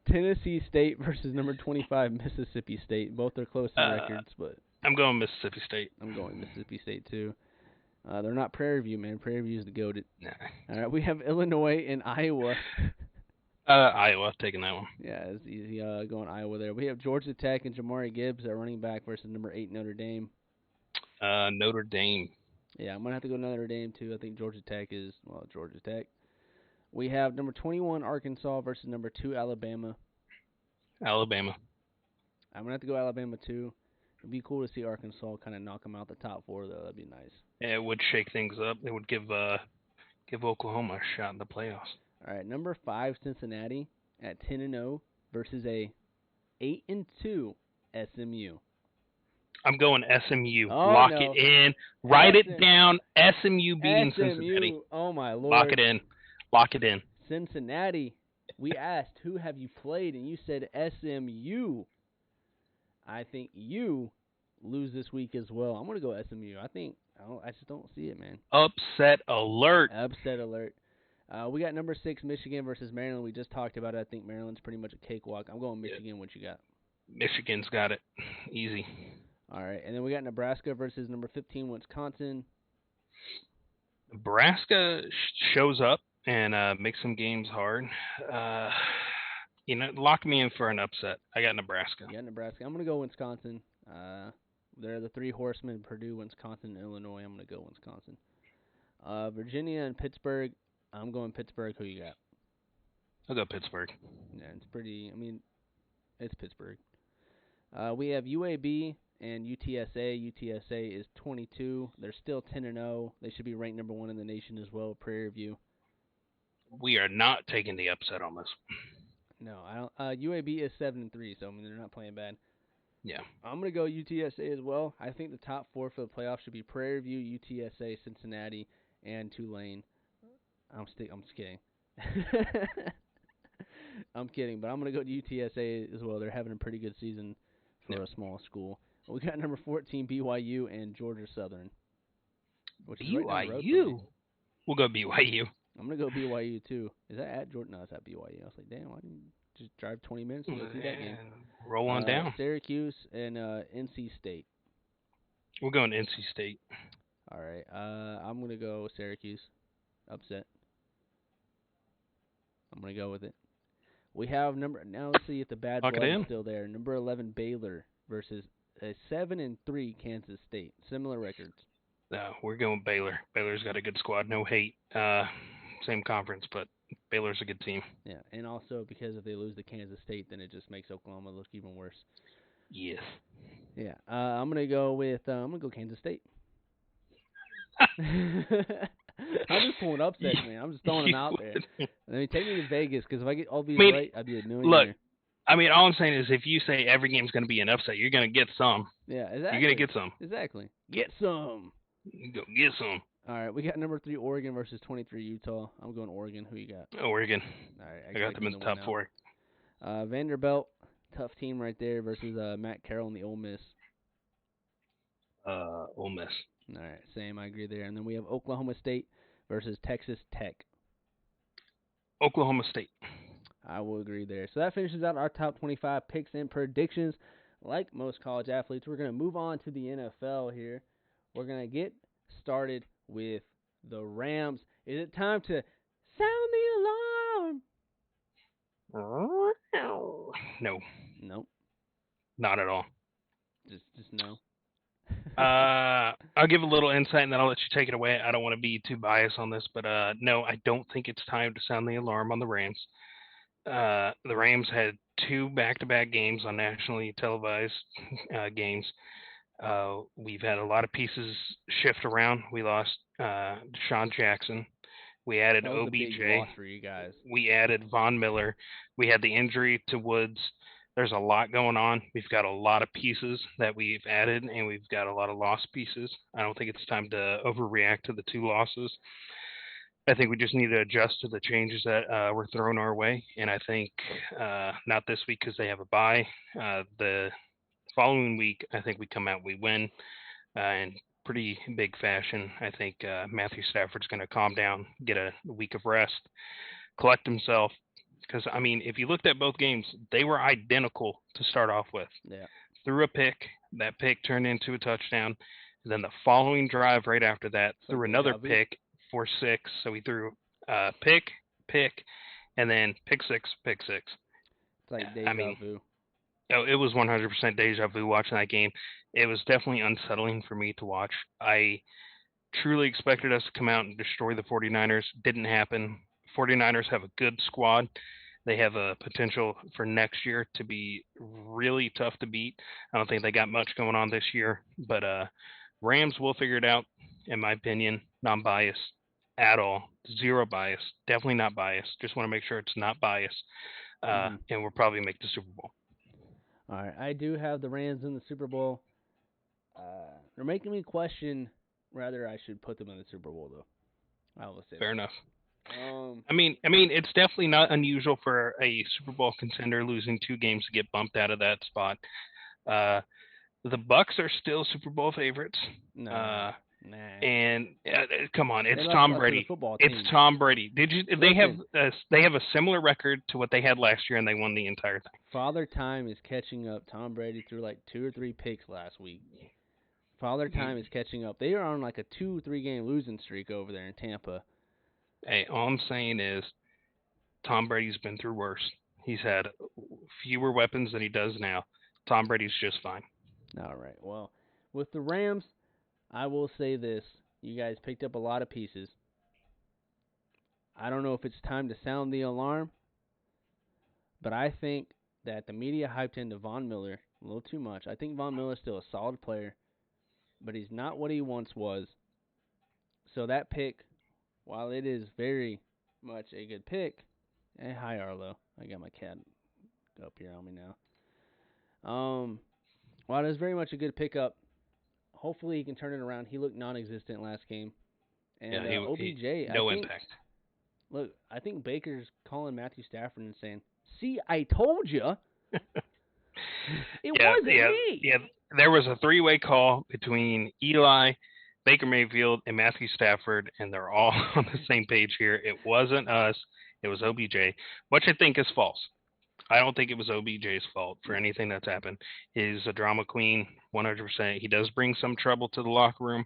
Tennessee State versus number 25 Mississippi State. Both are close in records, but I'm going Mississippi State. I'm going Mississippi State too. They're not Prairie View, man. Prairie View is the goated. Nah. All right, we have Illinois and Iowa. Iowa, taking that one. Yeah, it's easy going Iowa there. We have Georgia Tech and Jamari Gibbs at running back versus number 8 Notre Dame. Notre Dame. Yeah, I'm going to have to go Notre Dame too. I think Georgia Tech is, Georgia Tech. We have number 21 Arkansas versus number 2 Alabama. Alabama. I'm going to have to go Alabama too. It'd be cool to see Arkansas kind of knock them out the top 4, though. That'd be nice. Yeah, it would shake things up. It would give Give Oklahoma a shot in the playoffs. All right, number 5 Cincinnati at 10-0 versus a 8-2 SMU. I'm going SMU. Oh Lock it no, in. Write it SM, down. SMU beating Cincinnati. SMU. Oh my Lock lord, it in. Lock it in. Cincinnati. We asked who have you played, and you said SMU. I think you lose this week as well. I'm gonna go SMU. I just don't see it, man. Upset alert. Upset alert. We got number 6 Michigan versus Maryland. We just talked about it. I think Maryland's pretty much a cakewalk. I'm going Michigan. Yeah. What you got? Michigan's got it. Easy. All right, and then we got Nebraska versus number 15 Wisconsin. Nebraska shows up and makes some games hard. Lock me in for an upset. I got Nebraska. You got Nebraska. I'm gonna go Wisconsin. They're the 3 horsemen: Purdue, Wisconsin, and Illinois. I'm gonna go Wisconsin. Virginia and Pittsburgh. I'm going Pittsburgh. Who you got? I'll go Pittsburgh. Yeah, it's pretty. I mean, it's Pittsburgh. We have UAB and UTSA. UTSA is 22. They're still 10-0. They should be ranked number 1 in the nation as well. Prairie View. We are not taking the upset on this. No, I don't. UAB is 7-3, so I mean they're not playing bad. Yeah. I'm gonna go UTSA as well. I think the top 4 for the playoffs should be Prairie View, UTSA, Cincinnati, and Tulane. I'm just kidding. I'm kidding, but I'm gonna go to UTSA as well. They're having a pretty good season for a small school. We got number 14 BYU and Georgia Southern. Which is BYU. right down the road for me. We'll go BYU. I'm gonna go BYU too. Is that at Georgia? No, it's at BYU. I was like, damn, why didn't you just drive 20 minutes to go see that game? Roll on down. Syracuse and NC State. We're going NC State. All right. I'm gonna go Syracuse. Upset. I'm gonna go with it. We have now. Let's see if the bad blood is still there. Number 11 Baylor versus a 7-3 Kansas State. Similar records. No, we're going Baylor. Baylor's got a good squad. No hate. Same conference, but Baylor's a good team. Yeah, and also because if they lose to Kansas State, then it just makes Oklahoma look even worse. Yes. Yeah. I'm gonna go Kansas State. I'm just pulling upsets, man. I'm just throwing them out there. I mean, take me to Vegas because if I get all these right, I'd be a millionaire. Look, I mean, all I'm saying is if you say every game's going to be an upset, you're going to get some. Yeah, exactly. You're going to get some. Exactly. Get some. Go get some. All right, we got number 3 Oregon versus 23 Utah. I'm going Oregon. Who you got? Oregon. All right, I got them in the top 4. Vanderbilt, tough team right there versus Matt Carroll and the Ole Miss. Ole Miss. All right, same. I agree there. And then we have Oklahoma State versus Texas Tech. Oklahoma State. I will agree there. So that finishes out our top 25 picks and predictions. Like most college athletes, we're going to move on to the NFL here. We're going to get started with the Rams. Is it time to sound the alarm? No. Nope. Not at all. Just no. I'll give a little insight and then I'll let you take it away. I don't want to be too biased on this, but no, I don't think it's time to sound the alarm on the Rams. The Rams had 2 back-to-back games on nationally televised games. We've had a lot of pieces shift around. We lost Deshaun Jackson. We added OBJ. A big loss for you guys. We added Von Miller. We had the injury to Woods. There's a lot going on. We've got a lot of pieces that we've added, and we've got a lot of lost pieces. I don't think it's time to overreact to the 2 losses. I think we just need to adjust to the changes that were thrown our way, and I think not this week because they have a bye. The following week, I think we come out, we win in pretty big fashion. I think Matthew Stafford's going to calm down, get a week of rest, collect himself. Because, I mean, if you looked at both games, they were identical to start off with. Yeah. Threw a pick. That pick turned into a touchdown. And then the following drive right after that, threw another pick for 6. So he threw pick, and then pick six. It's like deja vu. Oh, it was 100% deja vu watching that game. It was definitely unsettling for me to watch. I truly expected us to come out and destroy the 49ers. Didn't happen. 49ers have a good squad. They have a potential for next year to be really tough to beat. I don't think they got much going on this year, but Rams will figure it out, in my opinion, non-biased. at all. Zero bias. Definitely not biased. Just want to make sure it's not biased. Mm-hmm. And we'll probably make the Super Bowl. All right, I do have the Rams in the Super Bowl. They're making me question whether I should put them in the Super Bowl, though. I will say Fair that. enough. Um, I mean, it's definitely not unusual for a Super Bowl contender losing 2 games to get bumped out of that spot. Uh, the Bucks are still Super Bowl favorites. nah, Uh, nah. and come on, They it's lost Tom to the Brady. football It's team. Tom Brady. Did you? Listen, They have a similar record to what they had last year, and they won the entire thing. Father Time is catching up. Tom Brady threw like 2 or 3 picks last week. Father Time is catching up. They are on like a 2-3 game losing streak over there in Tampa. Hey, all I'm saying is Tom Brady's been through worse. He's had fewer weapons than he does now. Tom Brady's just fine. All right. Well, with the Rams, I will say this: you guys picked up a lot of pieces. I don't know if it's time to sound the alarm, but I think that the media hyped into Von Miller a little too much. I think Von Miller's still a solid player, but he's not what he once was. So that pick, while it is very much a good pick, hi Arlo, I got my cat up here on me now. While it is very much a good pickup, hopefully he can turn it around. He looked non-existent last game, and Yeah, he OBJ, no impact. I think Baker's calling Matthew Stafford and saying, "See, I told you, it wasn't me." Yeah. There was a 3-way call between Eli, Baker Mayfield, and Matthew Stafford, and they're all on the same page here. It wasn't us. It was OBJ, which I think is false. I don't think it was OBJ's fault for anything that's happened. He's a drama queen, 100%. He does bring some trouble to the locker room,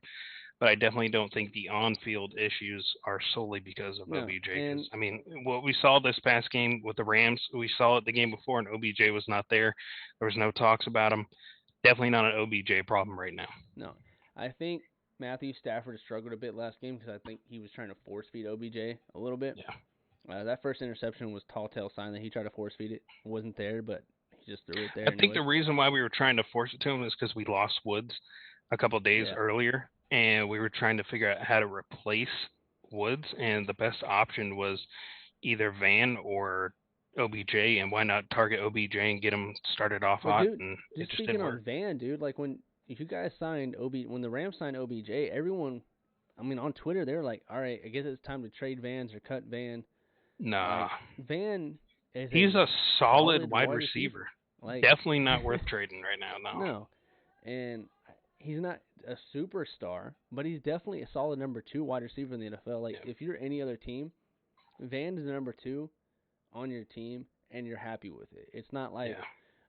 but I definitely don't think the on-field issues are solely because of No, OBJ. and Because I mean, what we saw this past game with the Rams, we saw it the game before, and OBJ was not there. There was no talks about him. Definitely not an OBJ problem right now. no, I think Matthew Stafford struggled a bit last game because I think he was trying to force feed OBJ a little bit. Yeah, That first interception was tall tale sign that he tried to force feed it. It wasn't there, but he just threw it there I think anyways. the reason why we were trying to force it to him is because we lost Woods a couple of days Yeah. earlier, and we were trying to figure out how to replace Woods, and the best option was either Van or OBJ, and why not target OBJ and get him started off Well, hot? dude, And it just just speaking didn't on work. Van, dude, like when you guys signed when the Rams signed OBJ, everyone, I mean, on Twitter, they're like, all right, I guess it's time to trade Vans or cut Van. Nah, Like Van is he's a a solid solid wide wide receiver. receiver. Like Definitely not worth trading right now. No. no, and he's not a superstar, but he's definitely a solid number 2 wide receiver in the NFL. Like Yeah. if you're any other team, Van is the number 2 on your team, and you're happy with it. It's not like, Yeah.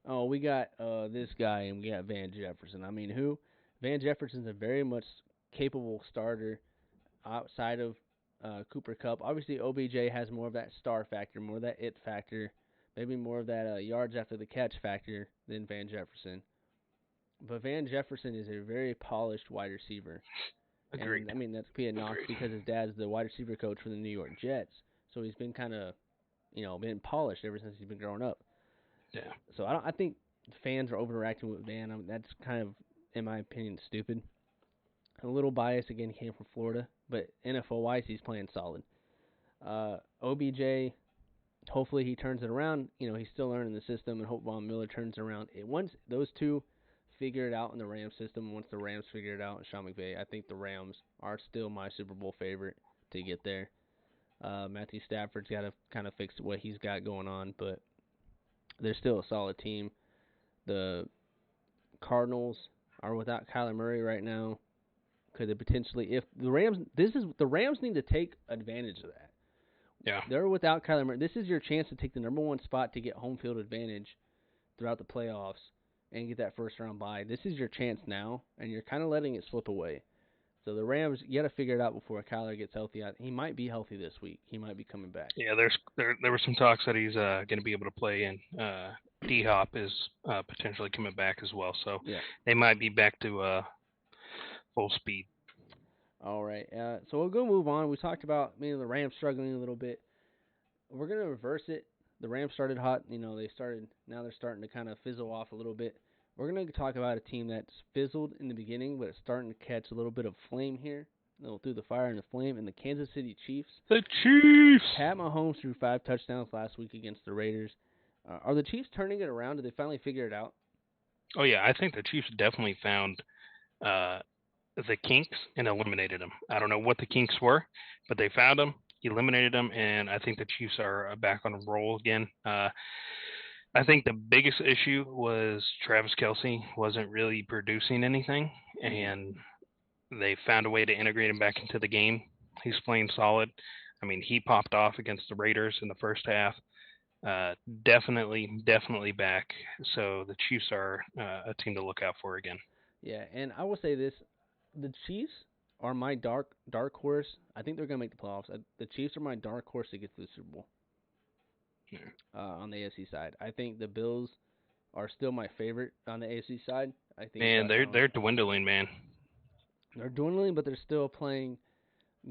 oh, we got this guy and we got Van Jefferson. I mean, who? Van Jefferson's a very much capable starter outside of Cooper Cup. Obviously, OBJ has more of that star factor, more of that it factor, maybe more of that yards after the catch factor than Van Jefferson. But Van Jefferson is a very polished wide receiver. And Agreed. I mean, that's be a knock Agreed. because his dad's the wide receiver coach for the New York Jets. So he's been kind of, been polished ever since he's been growing up. Yeah. So I think fans are overreacting with Van. I mean, that's kind of, in my opinion, stupid. A little bias again. He came from Florida, but NFL wise, he's playing solid. OBJ, hopefully he turns it around. He's still learning the system, and hope Von Miller turns it around. Once those two figure it out in the Rams system, once the Rams figure it out in Sean McVay, I think the Rams are still my Super Bowl favorite to get there. Matthew Stafford's got to kind of fix what he's got going on, but they're still a solid team. The Cardinals are without Kyler Murray right now. Could they potentially, if the Rams need to take advantage of that. Yeah. They're without Kyler Murray. This is your chance to take the number 1 spot to get home field advantage throughout the playoffs and get that first round bye. This is your chance now, and you're kind of letting it slip away. So the Rams, you got to figure it out before Kyler gets healthy. He might be healthy this week. He might be coming back. Yeah. There were some talks that he's going to be able to play, and D Hop is potentially coming back as well. So Yeah. they might be back to full speed. All right. So we'll go move on. We talked about maybe the Rams struggling a little bit. We're gonna reverse it. The Rams started hot. Now they're starting to kind of fizzle off a little bit. We're gonna talk about a team that's fizzled in the beginning, but it's starting to catch a little bit of flame here. through the fire and the flame, and the Kansas City Chiefs. The Chiefs! Pat Mahomes threw 5 touchdowns last week against the Raiders. Are the Chiefs turning it around? Did they finally figure it out? Oh, yeah, I think the Chiefs definitely found the kinks and eliminated them. I don't know what the kinks were, but they found them, eliminated them, and I think the Chiefs are back on a roll again. I think the biggest issue was Travis Kelce wasn't really producing anything, and they found a way to integrate him back into the game. He's playing solid. I mean, he popped off against the Raiders in the first half. Definitely back. So the Chiefs are a team to look out for again. Yeah, and I will say this: the Chiefs are my dark horse. I think they're gonna make the playoffs. The Chiefs are my dark horse to get to the Super Bowl. On the AFC side, I think the Bills are still my favorite on the AFC side. I think Man, they're dwindling, man. They're dwindling, but they're still playing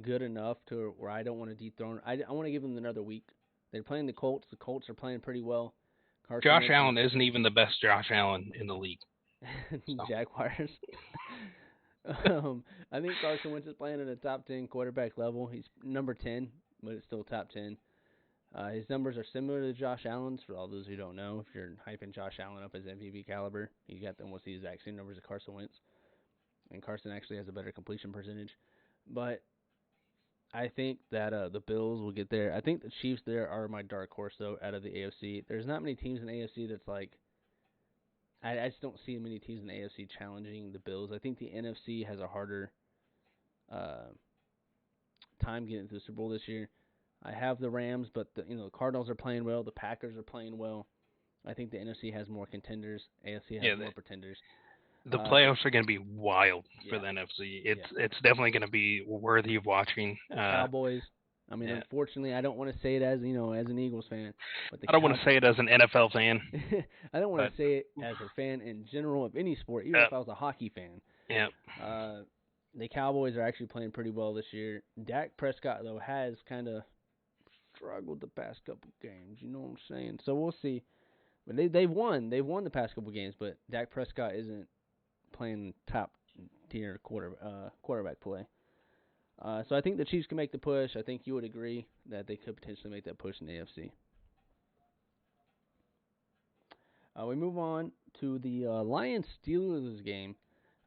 good enough to where I don't want to dethrone. I want to give them another week. They're playing the Colts. The Colts are playing pretty well. Josh Allen isn't even the best Josh Allen in the league. Jaguars. I think Carson Wentz is playing at a top 10 quarterback level. He's number 10, but it's still top 10. His numbers are similar to Josh Allen's. For all those who don't know, if you're hyping Josh Allen up as MVP caliber, you got almost the exact same numbers as Carson Wentz. And Carson actually has a better completion percentage. But I think that the Bills will get there. I think the Chiefs there are my dark horse, though, out of the AFC. There's not many teams in the AFC that's like... I just don't see many teams in the AFC challenging the Bills. I think the NFC has a harder time getting to the Super Bowl this year. I have the Rams, but the Cardinals are playing well. The Packers are playing well. I think the NFC has more contenders. AFC has more pretenders. The playoffs are going to be wild for the NFC. It's definitely going to be worthy of watching. Cowboys. I mean, unfortunately, I don't want to say it as as an Eagles fan. But I don't want to say it as an NFL fan. I don't want to say it as a fan in general of any sport, even if I was a hockey fan. Yeah. The Cowboys are actually playing pretty well this year. Dak Prescott, though, has kind of struggled the past couple games. You know what I'm saying? So we'll see. But they've won. They've won the past couple games, but Dak Prescott isn't playing top tier quarterback play. So I think the Chiefs can make the push. I think you would agree that they could potentially make that push in the AFC. We move on to the Lions-Steelers game.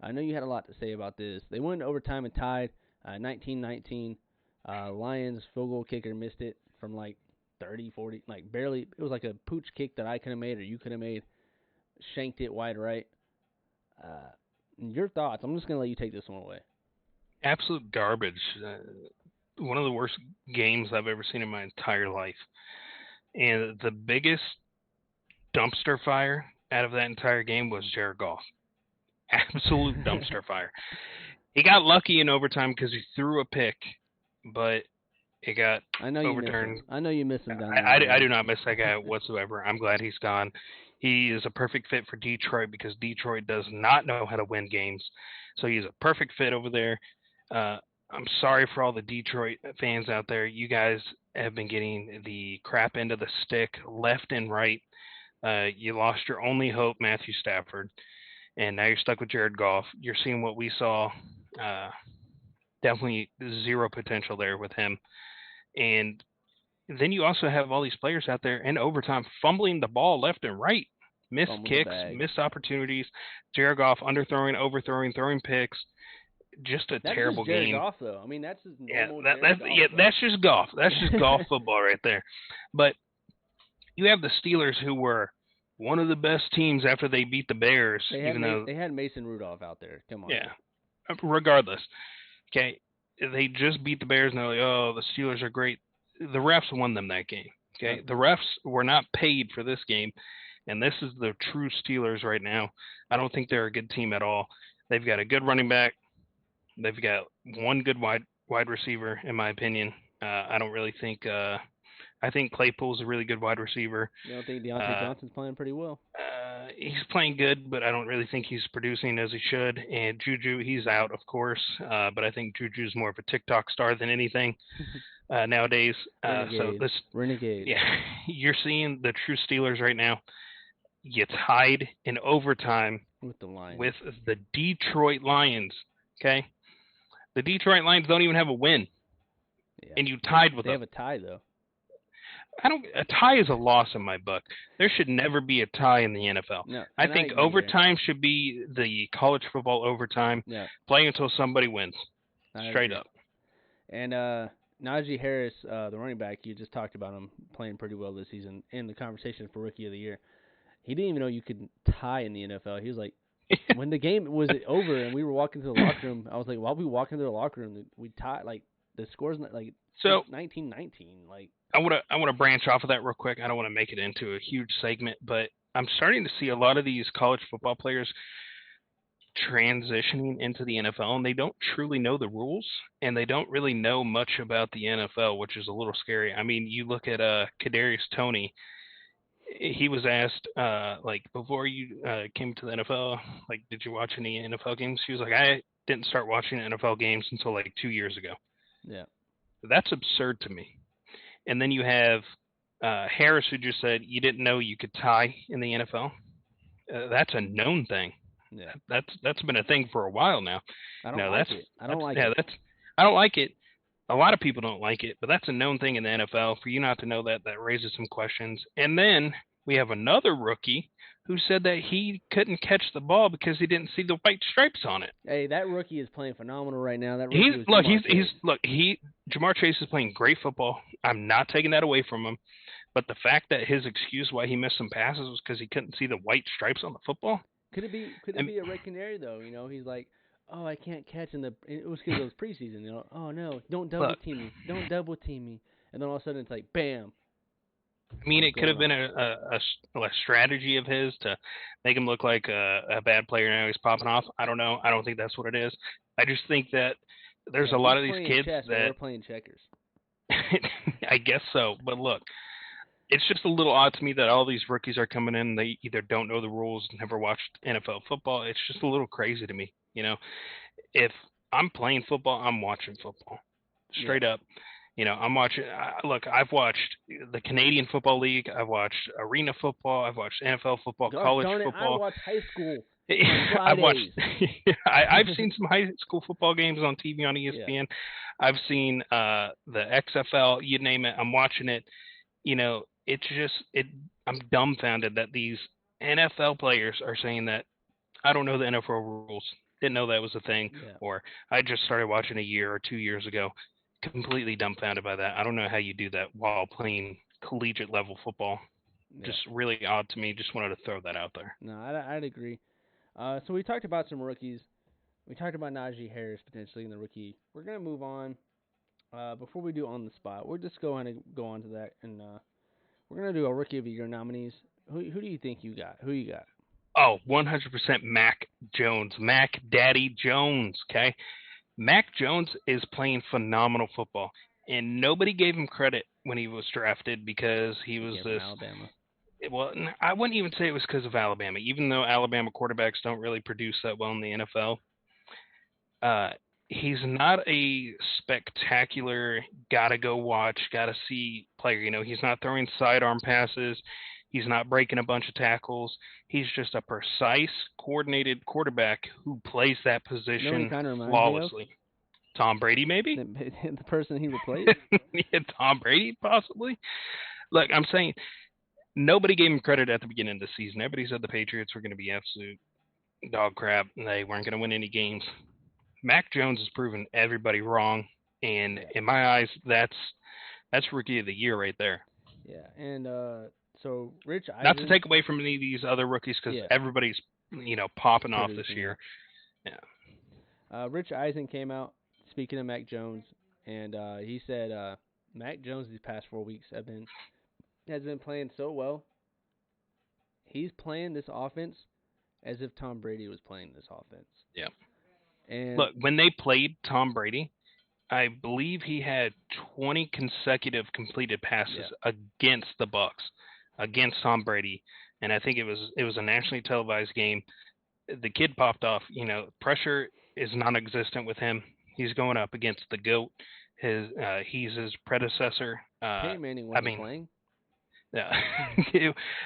I know you had a lot to say about this. They went overtime and tied 19-19. Lions field goal kicker missed it from like 30, 40, like barely. It was like a pooch kick that I could have made or you could have made. Shanked it wide right. Your thoughts? I'm just going to let you take this one away. Absolute garbage. One of the worst games I've ever seen in my entire life. And the biggest dumpster fire out of that entire game was Jared Goff. Absolute dumpster fire. He got lucky in overtime because he threw a pick, but it got overturned. I know you miss him down there. I do not miss that guy whatsoever. I'm glad he's gone. He is a perfect fit for Detroit because Detroit does not know how to win games. So he's a perfect fit over there. I'm sorry for all the Detroit fans out there. You guys have been getting the crap end of the stick left and right. You lost your only hope, Matthew Stafford, and now you're stuck with Jared Goff. You're seeing what we saw. Definitely zero potential there with him. And then you also have all these players out there in overtime fumbling the ball left and right. Missed kicks, missed opportunities. Jared Goff underthrowing, overthrowing, throwing picks. Just a terrible game. Jared Goff, though. I mean, that's just normal. That's just golf. That's just golf football right there. But you have the Steelers, who were one of the best teams after they beat the Bears. They had Mason Rudolph out there. Come on. Yeah. Regardless, okay, they just beat the Bears, and they're like, oh, the Steelers are great. The refs won them that game. Okay, the refs were not paid for this game, and this is the true Steelers right now. I don't think they're a good team at all. They've got a good running back. They've got one good wide receiver, in my opinion. I don't really think. I think Claypool's a really good wide receiver. You don't think Deontay Johnson's playing pretty well? He's playing good, but I don't really think he's producing as he should. And Juju, he's out, of course. But I think Juju's more of a TikTok star than anything nowadays. Renegade. Yeah, you're seeing the true Steelers right now. You tied in overtime with the Lions, with the Detroit Lions. Okay, The Detroit Lions don't even have a win, and you tied with They them. have a tie though. A tie is a loss in my book. There should never be a tie in the NFL. No, I and think agree overtime should be the college football overtime. Yeah. Play until somebody wins. Straight agree. up. And Najee Harris, the running back, you just talked about him playing pretty well this season in the conversation for Rookie of the Year. He didn't even know you could tie in the NFL. He was like, when the game was over and we were walking to the locker room, I was like, while we walking to the locker room, we tied. Like the score's like So 19-19. Like I want to branch off of that real quick. I don't want to make it into a huge segment, but I'm starting to see a lot of these college football players transitioning into the NFL, and they don't truly know the rules, and they don't really know much about the NFL, which is a little scary. I mean, you look at Kadarius Toney. He was asked, like, before you came to the NFL, like, did you watch any NFL games? He was like, I didn't start watching NFL games until like 2 years ago. Yeah. That's absurd to me. And then you have Harris, who just said you didn't know you could tie in the NFL. That's a known thing. Yeah. That's been a thing for a while now. I don't like it. I don't like it. I don't like it. A lot of people don't like it, but that's a known thing in the NFL. For you not to know that raises some questions. And then we have another rookie who said that he couldn't catch the ball because he didn't see the white stripes on it. Hey, that rookie is playing phenomenal right now. That rookie Jamar Chase is playing great football. I'm not taking that away from him. But the fact that his excuse why he missed some passes was because he couldn't see the white stripes on the football. Could it be a Red Canary though? You know, he's like, oh, I can't catch it was because it was preseason. You know, oh no, don't double team me, and then all of a sudden it's like, bam. I mean, it could have been a strategy of his to make him look like a bad player. Now he's popping off. I don't know. I don't think that's what it is. I just think that there's a lot of these kids that we're playing checkers. I guess so, but look. It's just a little odd to me that all these rookies are coming in. They either don't know the rules, never watched NFL football. It's just a little crazy to me. You know, if I'm playing football, I'm watching football. Straight up. You know, I'm watching. Look, I've watched the Canadian Football League. I've watched arena football. I've watched NFL football, college football. I watched high school. I've seen some high school football games on TV on ESPN. Yeah. I've seen the XFL. You name it. I'm watching it. You know, it's just I'm dumbfounded that these NFL players are saying that I don't know the NFL rules, didn't know that was a thing, or I just started watching a year or 2 years ago. Completely dumbfounded by that. I don't know how you do that while playing collegiate level football. Just really odd to me. Just wanted to throw that out there. No, I'd agree. So we talked about some rookies. We talked about Najee Harris potentially in the rookie. We're gonna move on. Before we do on the spot, we're just going to go on to that, and we're gonna do a rookie of the year nominees. Who do you think you got? Who you got? Oh, 100% Mac Jones, Mac Daddy Jones. Okay, Mac Jones is playing phenomenal football, and nobody gave him credit when he was drafted because he was this. Alabama. Well, I wouldn't even say it was because of Alabama, even though Alabama quarterbacks don't really produce that well in the NFL. He's not a spectacular, gotta go watch, gotta see player. You know, he's not throwing sidearm passes. He's not breaking a bunch of tackles. He's just a precise, coordinated quarterback who plays that position flawlessly. Tom Brady, maybe? The person he replaced? Yeah, Tom Brady, possibly. Look, I'm saying nobody gave him credit at the beginning of the season. Everybody said the Patriots were going to be absolute dog crap. They weren't going to win any games. Mac Jones has proven everybody wrong, and in my eyes, that's rookie of the year right there. Yeah, and so Rich Eisen. Not to take away from any of these other rookies, because everybody's popping off this year. Yeah. Rich Eisen came out speaking of Mac Jones, and he said Mac Jones these past 4 weeks has been playing so well. He's playing this offense as if Tom Brady was playing this offense. Yeah. And look, when they played Tom Brady, I believe he had 20 consecutive completed passes against the Bucs, against Tom Brady, and I think it was a nationally televised game. The kid popped off. You know, pressure is non-existent with him. He's going up against the GOAT. He's his predecessor. Peyton Manning wasn't playing. Yeah,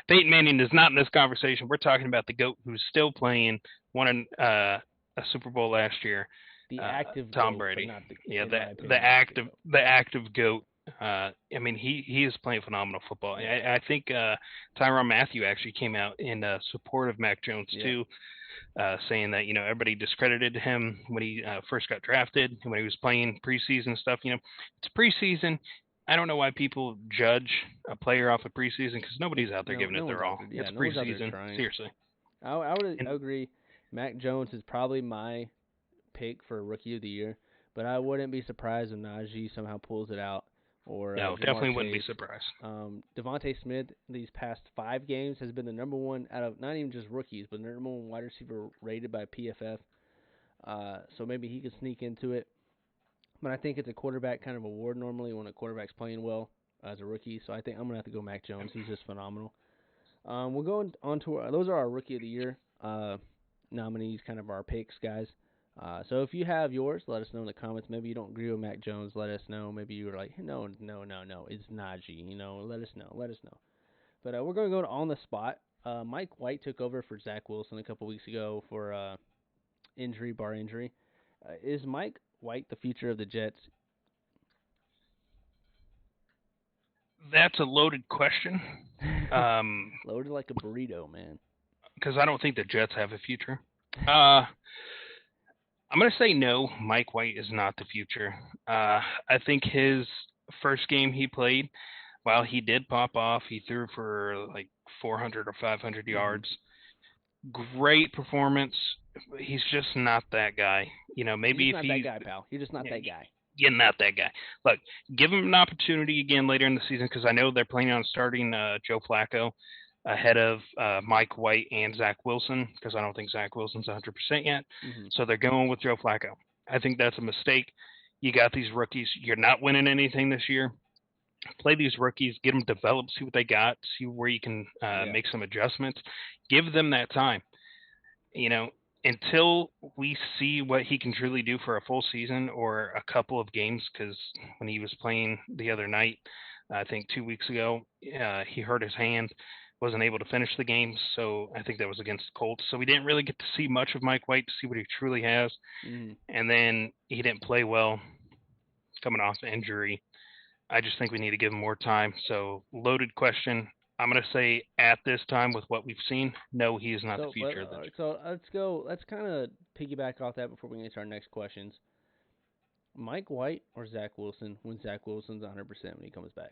Peyton Manning is not in this conversation. We're talking about the GOAT who's still playing. Won a Super Bowl last year. the active Tom GOAT, Brady. but not the, Yeah, in my the opinion, not the active GOAT. the active GOAT. I mean, he is playing phenomenal football. Yeah. I think Tyrann Mathieu actually came out in support of Mac Jones Yeah. too, saying that everybody discredited him when he first got drafted, when he was playing preseason stuff. It's preseason. I don't know why people judge a player off of preseason because nobody's out there giving No it one's their out all. there. Yeah, It's no one's out there preseason, trying. seriously. I would And agree. Mac Jones is probably my pick for Rookie of the Year, but I wouldn't be surprised if Najee somehow pulls it out, or no, Jamar definitely wouldn't be Chase. surprised. Devontae Smith these past 5 games has been the number one out of not even just rookies, but the number one wide receiver rated by PFF. So maybe he could sneak into it. But I think it's a quarterback kind of award normally when a quarterback's playing well as a rookie. So I think I'm gonna have to go Mac Jones. He's just phenomenal. We'll go on to those are our Rookie of the Year nominees, kind of our picks, guys. So if you have yours, let us know in the comments. Maybe you don't agree with Mac Jones. Let us know. Maybe you were like, no, it's Najee. Let us know. But we're going to go to on the spot. Mike White took over for Zach Wilson a couple weeks ago for bar injury. Is Mike White the future of the Jets? That's a loaded question. Loaded like a burrito, man. Because I don't think the Jets have a future. I'm going to say no. Mike White is not the future. I think his first game he played, while he did pop off, he threw for like 400 or 500 yards. Great performance. He's just not that guy. Maybe he's if not that guy, pal. You're just not that guy. You're not that guy. Look, give him an opportunity again later in the season because I know they're planning on starting Joe Flacco ahead of Mike White and Zach Wilson because I don't think Zach Wilson's 100% yet. So they're going with Joe Flacco. I think that's a mistake. You got these rookies. You're not winning anything this year. Play these rookies, get them developed, see what they got, see where you can make some adjustments. Give them that time. Until we see what he can truly do for a full season or a couple of games, because when he was playing the other night, I think 2 weeks ago, he hurt his hand, wasn't able to finish the game. So I think that was against the Colts. So we didn't really get to see much of Mike White to see what he truly has. And then he didn't play well coming off the injury. I just think we need to give him more time. So loaded question. I'm going to say at this time with what we've seen, no, he is not the future of the. So let's go. Let's kind of piggyback off that before we get to our next questions. Mike White or Zach Wilson when Zach Wilson's 100% when he comes back?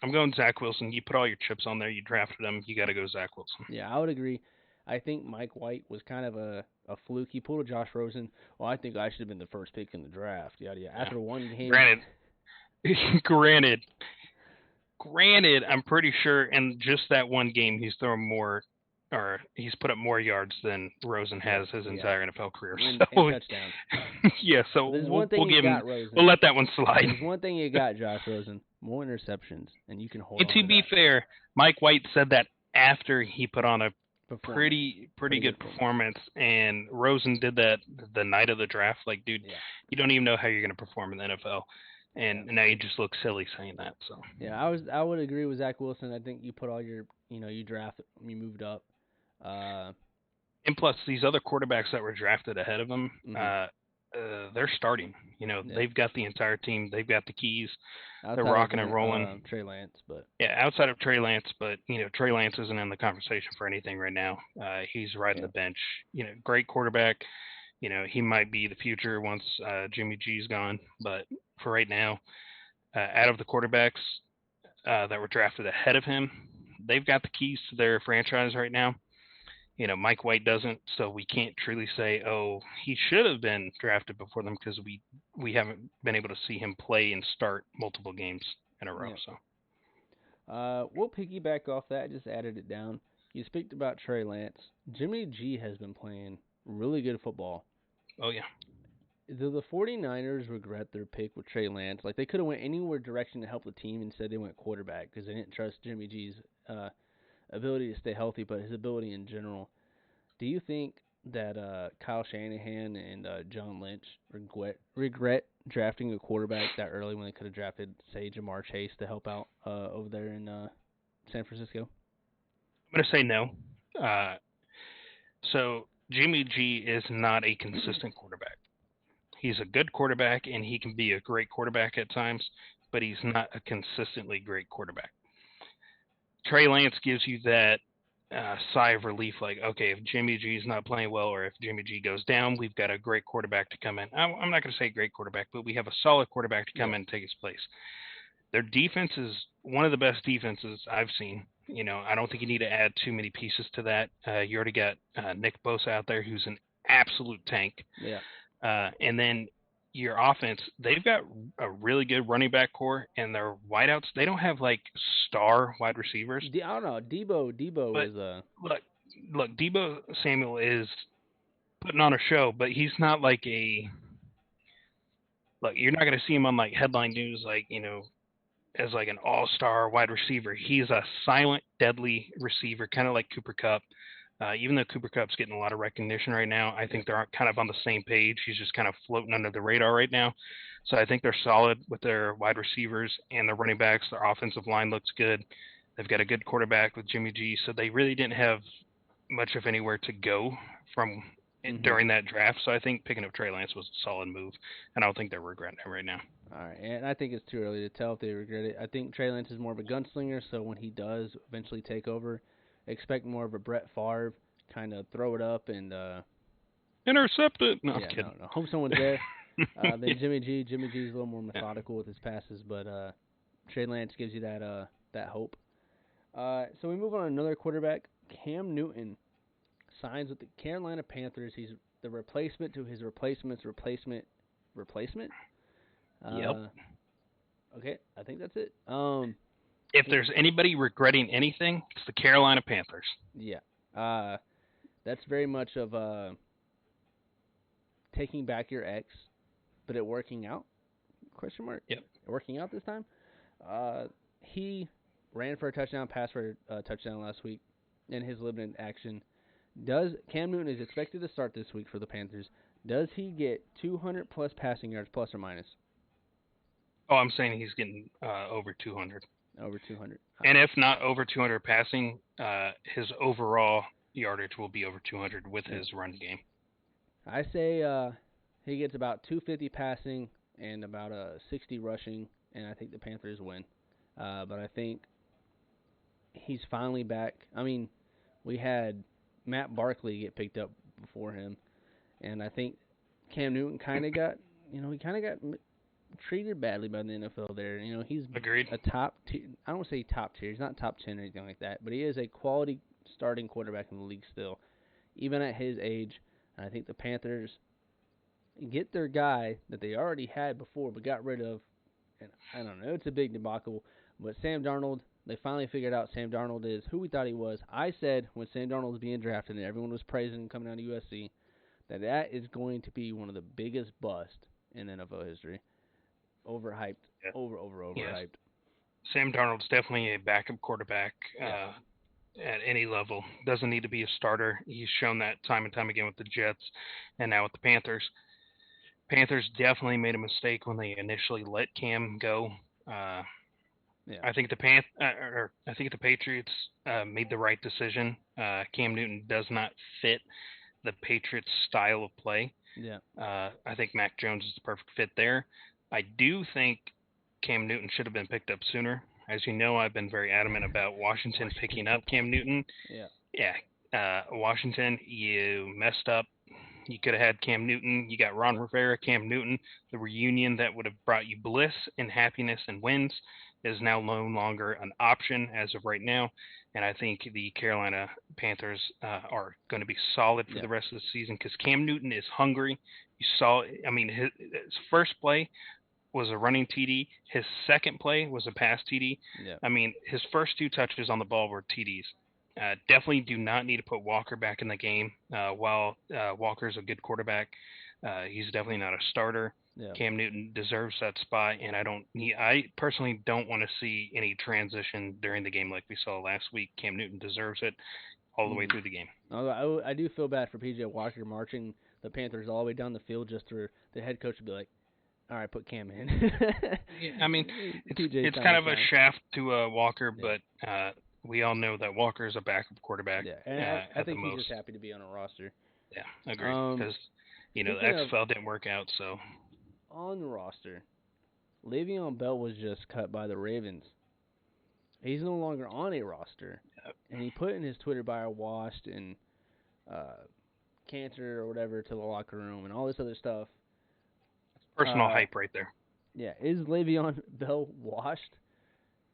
I'm going Zach Wilson. You put all your chips on there. You drafted him. You got to go Zach Wilson. Yeah, I would agree. I think Mike White was kind of a fluke. He pulled a Josh Rosen. Well, I think I should have been the first pick in the draft. Yada yada. After one game. Granted, I'm pretty sure in just that one game he's thrown more, or he's put up more yards than Rosen has his entire NFL career. And touchdowns. Yeah, so we'll give him. Rosen. We'll let that one slide. There's one thing you got, Josh Rosen. More interceptions, and you can hold. And to be fair, Mike White said that after he put on a pretty good performance, and Rosen did that the night of the draft. Like, dude, you don't even know how you're going to perform in the NFL. And now you just look silly saying that. So yeah, I would agree with Zach Wilson. I think you put all your you draft, you moved up. And plus these other quarterbacks that were drafted ahead of him, they're starting. They've got the entire team. They've got the keys. They're rocking and rolling. Trey Lance, but outside of Trey Lance, but Trey Lance isn't in the conversation for anything right now. He's riding the bench. Great quarterback. He might be the future once Jimmy G's gone, but for right now, out of the quarterbacks that were drafted ahead of him, they've got the keys to their franchise right now. Mike White doesn't, so we can't truly say, oh, he should have been drafted before them because we haven't been able to see him play and start multiple games in a row. Yeah. So we'll piggyback off that. I just added it down. You speak about Trey Lance. Jimmy G has been playing really good football. Oh, yeah. Do the 49ers regret their pick with Trey Lance? Like, they could have went anywhere direction to help the team. Instead, they went quarterback because they didn't trust Jimmy G's ability to stay healthy, but his ability in general. Do you think that Kyle Shanahan and John Lynch regret drafting a quarterback that early when they could have drafted, say, Jamar Chase to help out over there in San Francisco? I'm going to say no. So Jimmy G is not a consistent quarterback. He's a good quarterback, and he can be a great quarterback at times, but he's not a consistently great quarterback. Trey Lance gives you that sigh of relief, like, okay, if Jimmy G's not playing well or if Jimmy G goes down, we've got a great quarterback to come in. I'm not going to say great quarterback, but we have a solid quarterback to come in and take his place. Their defense is one of the best defenses I've seen. I don't think you need to add too many pieces to that. You already got Nick Bosa out there, who's an absolute tank. Yeah. And then your offense, they've got a really good running back core, and their wideouts, they don't have like star wide receivers. I don't know. Debo but is a look. Debo Samuel is putting on a show, but he's not like a look. You're not going to see him on like headline news, like as like an all-star wide receiver. He's a silent, deadly receiver, kind of like Cooper Kupp. Even though Cooper Kupp's getting a lot of recognition right now, I think they're kind of on the same page. He's just kind of floating under the radar right now. So I think they're solid with their wide receivers and their running backs. Their offensive line looks good. They've got a good quarterback with Jimmy G. So they really didn't have much of anywhere to go from during that draft. So I think picking up Trey Lance was a solid move, and I don't think they're regretting it right now. All right, and I think it's too early to tell if they regret it. I think Trey Lance is more of a gunslinger, so when he does eventually take over, expect more of a Brett Favre, kind of throw it up and intercept it. No, I'm kidding. No. Hope someone's there. Then Jimmy G's a little more methodical with his passes, but Trey Lance gives you that hope. So we move on to another quarterback. Cam Newton signs with the Carolina Panthers. He's the replacement to his replacement's replacement. Yep. Okay, I think that's it. If there's anybody regretting anything, it's the Carolina Panthers. Yeah. That's very much of taking back your ex, but it working out? Question mark. Yep. Working out this time? He ran for a touchdown, passed for a touchdown last week in his limited action. Cam Newton is expected to start this week for the Panthers. Does he get 200 plus passing yards, plus or minus? Oh, I'm saying he's getting over 200. Over 200. And if not over 200 passing, his overall yardage will be over 200 with his run game. I say he gets about 250 passing and about 60 rushing, and I think the Panthers win. But I think he's finally back. I mean, we had Matt Barkley get picked up before him, and I think Cam Newton kind of got, treated badly by the NFL there. He's Agreed. A top tier. I don't want to say top tier. He's not top 10 or anything like that, but he is a quality starting quarterback in the league still, even at his age. And I think the Panthers get their guy that they already had before but got rid of. And I don't know. It's a big debacle. But Sam Darnold, they finally figured out Sam Darnold is who we thought he was. I said when Sam Darnold was being drafted and everyone was praising him coming out of USC that is going to be one of the biggest busts in NFL history. Overhyped. Yeah. Overhyped. Yes. Sam Darnold's definitely a backup quarterback at any level. Doesn't need to be a starter. He's shown that time and time again with the Jets and now with the Panthers. Panthers definitely made a mistake when they initially let Cam go. I think the Patriots made the right decision. Cam Newton does not fit the Patriots' style of play. Yeah. I think Mac Jones is the perfect fit there. I do think Cam Newton should have been picked up sooner. As you know, I've been very adamant about Washington picking up Cam Newton. Yeah. Washington, you messed up. You could have had Cam Newton. You got Ron Rivera, Cam Newton. The reunion that would have brought you bliss and happiness and wins is now no longer an option as of right now. And I think the Carolina Panthers are going to be solid for the rest of the season because Cam Newton is hungry. You saw, his first play was a running TD. His second play was a pass TD. Yeah. His first two touches on the ball were TDs. Definitely do not need to put Walker back in the game. While Walker's a good quarterback, he's definitely not a starter. Yeah. Cam Newton deserves that spot, and I personally don't want to see any transition during the game like we saw last week. Cam Newton deserves it all the way through the game. I do feel bad for P.J. Walker marching the Panthers all the way down the field just for the head coach to be like, all right, put Cam in. It's kind of a shaft to Walker, but we all know that Walker is a backup quarterback. Yeah, and I think he's just happy to be on a roster. Yeah, agreed. Because The Speaking of XFL didn't work out, so on the roster, Le'Veon Bell was just cut by the Ravens. He's no longer on a roster, and he put in his Twitter bio washed and uh, cancer or whatever to the locker room and all this other stuff. personal hype right there. Yeah, is Le'Veon Bell washed,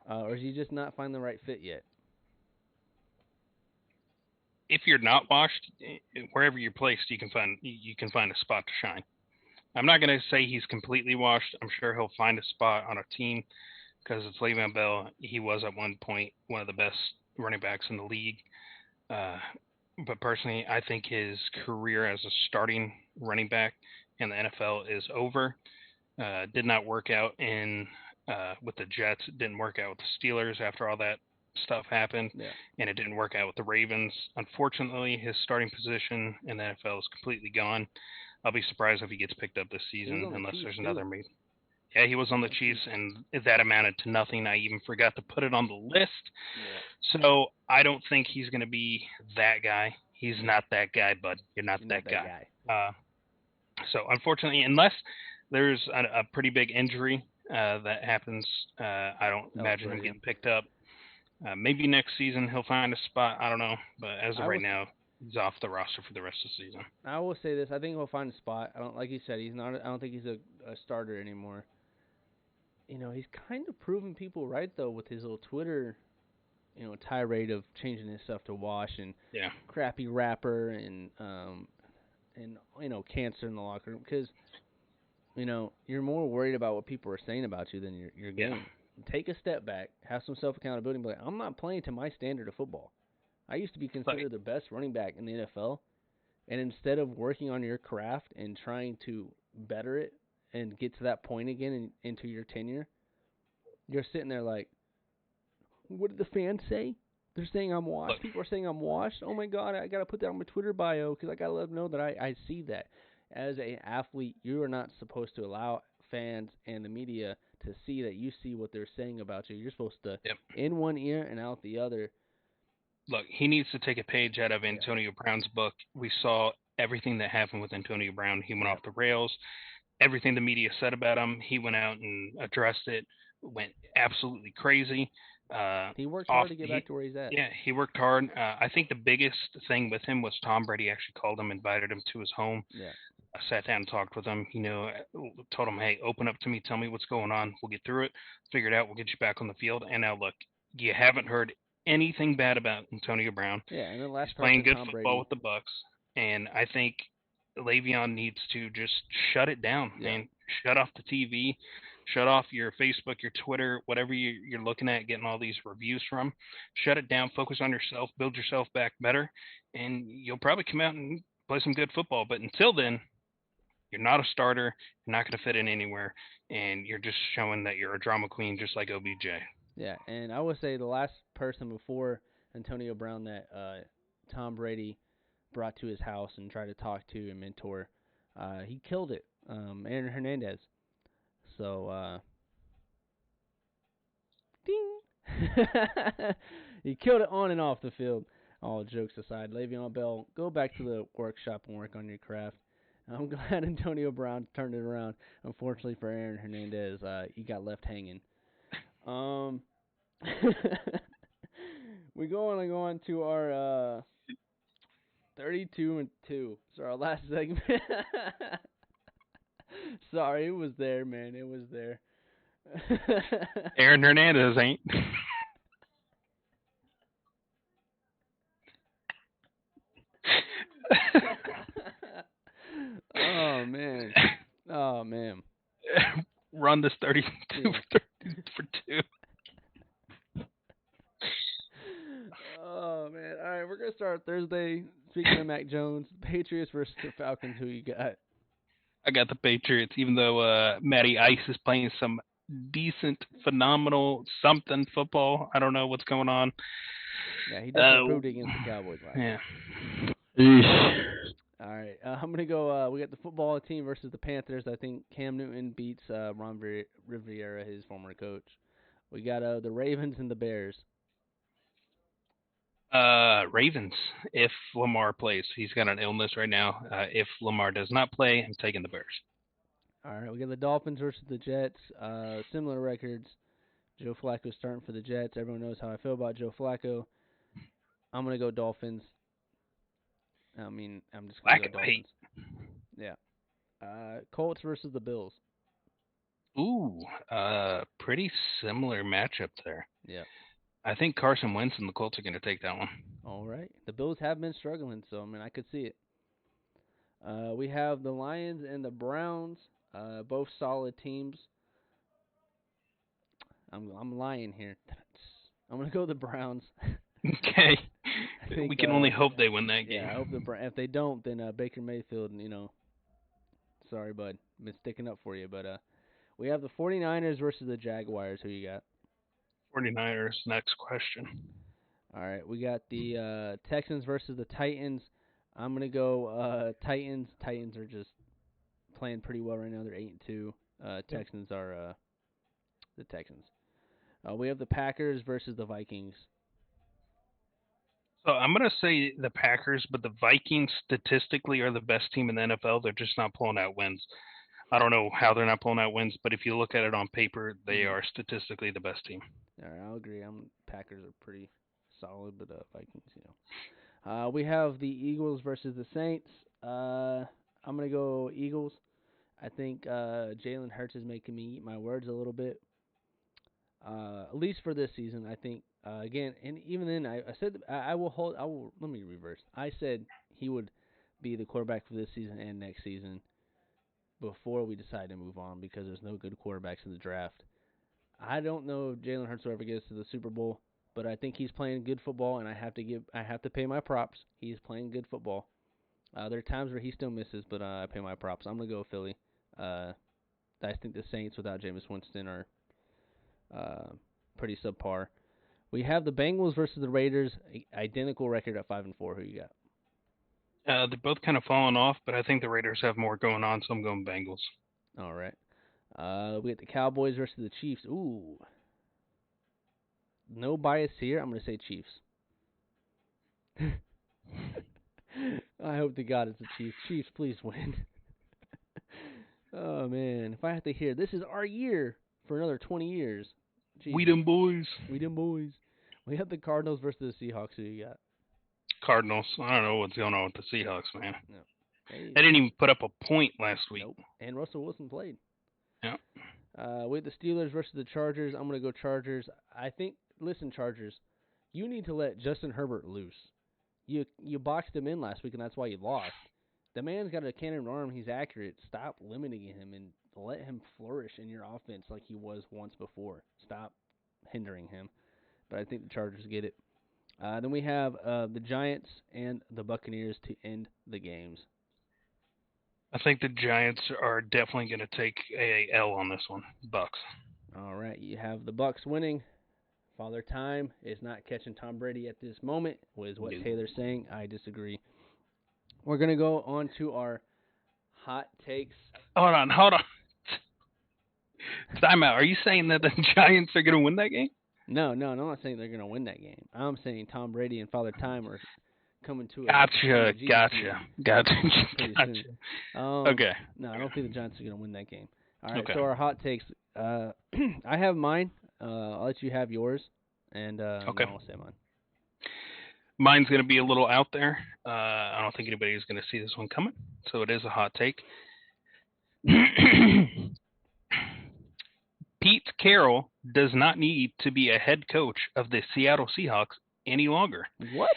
or is he just not finding the right fit yet? If you're not washed, wherever you're placed, you can find a spot to shine. I'm not going to say he's completely washed. I'm sure he'll find a spot on a team because it's Le'Veon Bell. He was at one point one of the best running backs in the league. But personally, I think his career as a starting running back in the NFL is over. Did not work out with the Jets. Didn't work out with the Steelers after all that stuff happened, and it didn't work out with the Ravens. Unfortunately, his starting position in the NFL is completely gone. I'll be surprised if he gets picked up this season unless there's another move. Yeah, he was on the Chiefs, and that amounted to nothing. I even forgot to put it on the list. Yeah. So I don't think he's going to be that guy. He's not that guy, bud. You're not that guy. So unfortunately, unless there's a pretty big injury that happens, I don't imagine him getting picked up. Maybe next season he'll find a spot. I don't know. But as of right now, he's off the roster for the rest of the season. I will say this: I think he'll find a spot. Like you said, he's not. I don't think he's a starter anymore. He's kind of proving people right though with his little Twitter, tirade of changing his stuff to wash and crappy rapper and cancer in the locker room because you're more worried about what people are saying about you than your game. Yeah. Take a step back, have some self accountability, and be like, I'm not playing to my standard of football. I used to be considered the best running back in the NFL, and instead of working on your craft and trying to better it and get to that point again into your tenure, you're sitting there like, what did the fans say? They're saying I'm washed. People are saying I'm washed. Oh, my God, I got to put that on my Twitter bio because I got to let them know that I see that. As an athlete, you are not supposed to allow fans and the media to see that you see what they're saying about you. You're supposed to in one ear and out the other. Look, he needs to take a page out of Antonio Brown's book. We saw everything that happened with Antonio Brown. He went off the rails. Everything the media said about him, he went out and addressed it, went absolutely crazy. He worked hard to get back to where he's at. Yeah, he worked hard. I think the biggest thing with him was Tom Brady actually called him, invited him to his home. Yeah. I sat down and talked with him, told him, hey, open up to me, tell me what's going on. We'll get through it, figure it out, we'll get you back on the field. And now, look, you haven't heard anything bad about Antonio Brown. Yeah, and then last he's playing good football with the Bucks. And I think Le'Veon needs to just shut it down, man. Shut off the TV, shut off your Facebook, your Twitter, whatever you're looking at, getting all these reviews from. Shut it down, focus on yourself, build yourself back better, and you'll probably come out and play some good football. But until then, you're not a starter, you're not going to fit in anywhere, and you're just showing that you're a drama queen just like OBJ. Yeah, and I would say the last person before Antonio Brown that Tom Brady brought to his house and tried to talk to and mentor, he killed it, Aaron Hernandez. So, ding! He killed it on and off the field. All jokes aside, Le'Veon Bell, go back to the workshop and work on your craft. I'm glad Antonio Brown turned it around. Unfortunately for Aaron Hernandez, he got left hanging. We go on to our 32-2. So our last segment. Sorry, it was there, man. It was there. Aaron Hernandez ain't. Oh man. Oh man. Run this 32 for 2. Oh man. All right, we're gonna start Thursday. Speaking of Mac Jones, Patriots versus the Falcons. Who you got? I got the Patriots, even though Matty Ice is playing some decent, phenomenal something football. I don't know what's going on. Yeah, he definitely improved against the Cowboys last year. All right, I'm going to go, we got the football team versus the Panthers. I think Cam Newton beats Ron Rivera, his former coach. We got the Ravens and the Bears. Ravens, if Lamar plays. He's got an illness right now. If Lamar does not play, I'm taking the Bears. All right, we got the Dolphins versus the Jets. Similar records. Joe Flacco starting for the Jets. Everyone knows how I feel about Joe Flacco. I'm gonna go Dolphins. I'm just gonna go Flacco hate. Dolphins. Yeah. Colts versus the Bills. Ooh, pretty similar matchup there. Yeah. I think Carson Wentz and the Colts are going to take that one. All right. The Bills have been struggling, so I could see it. We have the Lions and the Browns, both solid teams. I'm lying here. I'm gonna go the Browns. Okay. think, We can only hope they win that game. Yeah, I hope if they don't, then Baker Mayfield, sorry, bud, been sticking up for you. But we have the 49ers versus the Jaguars. Who you got? 49ers, next question. All right, we got the Texans versus the Titans. I'm gonna go Titans. Titans are just playing pretty well right now. They're 8-2. Texans are the Texans. We have the Packers versus the Vikings. So I'm going to say the Packers, but the Vikings statistically are the best team in the NFL. They're just not pulling out wins. I don't know how they're not pulling out wins, but if you look at it on paper, they are statistically the best team. All right, I'll agree. Packers are pretty solid, but Vikings, we have the Eagles versus the Saints. I'm gonna go Eagles. I think Jalen Hurts is making me eat my words a little bit. At least for this season, I think. Again, and even then, I said I will hold. I will. Let me reverse. I said he would be the quarterback for this season and next season before we decide to move on because there's no good quarterbacks in the draft. I don't know if Jalen Hurts will ever get us to the Super Bowl, but I think he's playing good football, and I have to pay my props. He's playing good football. There are times where he still misses, but I pay my props. I'm gonna go Philly. I think the Saints without Jameis Winston are pretty subpar. We have the Bengals versus the Raiders, identical record at 5-4. Who you got? They're both kind of falling off, but I think the Raiders have more going on, so I'm going Bengals. All right. We got the Cowboys versus the Chiefs. Ooh. No bias here. I'm going to say Chiefs. I hope to God it's the Chiefs. Chiefs, please win. Oh, man. If I have to hear, this is our year for another 20 years. Jeez. We them boys. We them boys. We have the Cardinals versus the Seahawks. Who you got? Cardinals. I don't know what's going on with the Seahawks, man. No. Hey. They didn't even put up a point last week. Nope. And Russell Wilson played. Yeah. With the Steelers versus the Chargers, I'm going to go Chargers. I think, listen, Chargers, you need to let Justin Herbert loose. You boxed him in last week, and that's why you lost. The man's got a cannon arm. He's accurate. Stop limiting him and let him flourish in your offense like he was once before. Stop hindering him. But I think the Chargers get it. Then we have the Giants and the Buccaneers to end the games. I think the Giants are definitely going to take a L on this one. Bucks. All right, you have the Bucks winning. Father Time is not catching Tom Brady at this moment, was what Taylor's saying. I disagree. We're going to go on to our hot takes. Hold on. Time out. Are you saying that the Giants are going to win that game? No, I'm not saying they're going to win that game. I'm saying Tom Brady and Father Time are coming to Gotcha. Okay. No, I don't think the Giants are going to win that game. All right, so our hot takes. I have mine. I'll let you have yours, and okay. I'll say mine. Mine's going to be a little out there. I don't think anybody's going to see this one coming, so it is a hot take. Pete Carroll does not need to be a head coach of the Seattle Seahawks any longer. What?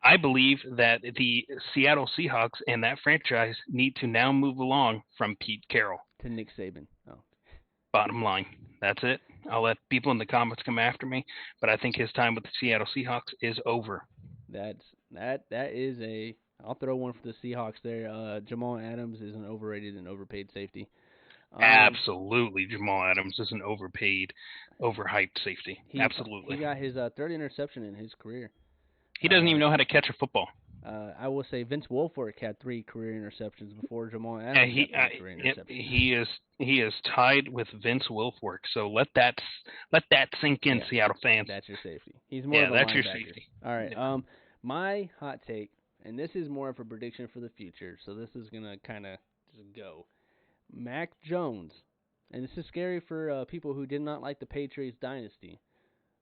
I believe that the Seattle Seahawks and that franchise need to now move along from Pete Carroll to Nick Saban. Oh. Bottom line. That's it. I'll let people in the comments come after me, but I think his time with the Seattle Seahawks is over. That is a. I'll throw one for the Seahawks there. Jamal Adams is an overrated and overpaid safety. Absolutely, Jamal Adams is an overpaid, overhyped safety. Absolutely. He got his third interception in his career. He doesn't even know how to catch a football. I will say Vince Wilfork had 3 career interceptions before Jamal Yeah, Adams got 3 career yep, interceptions. he is tied with Vince Wilfork. So let that sink in, Yeah, Seattle fans. that's your safety. He's more Yeah, of a that's your linebacker. safety. All right. Yeah. My hot take, and this is more of a prediction for the future, so this is gonna kind of just go. Mac Jones, and this is scary for people who did not like the Patriots dynasty.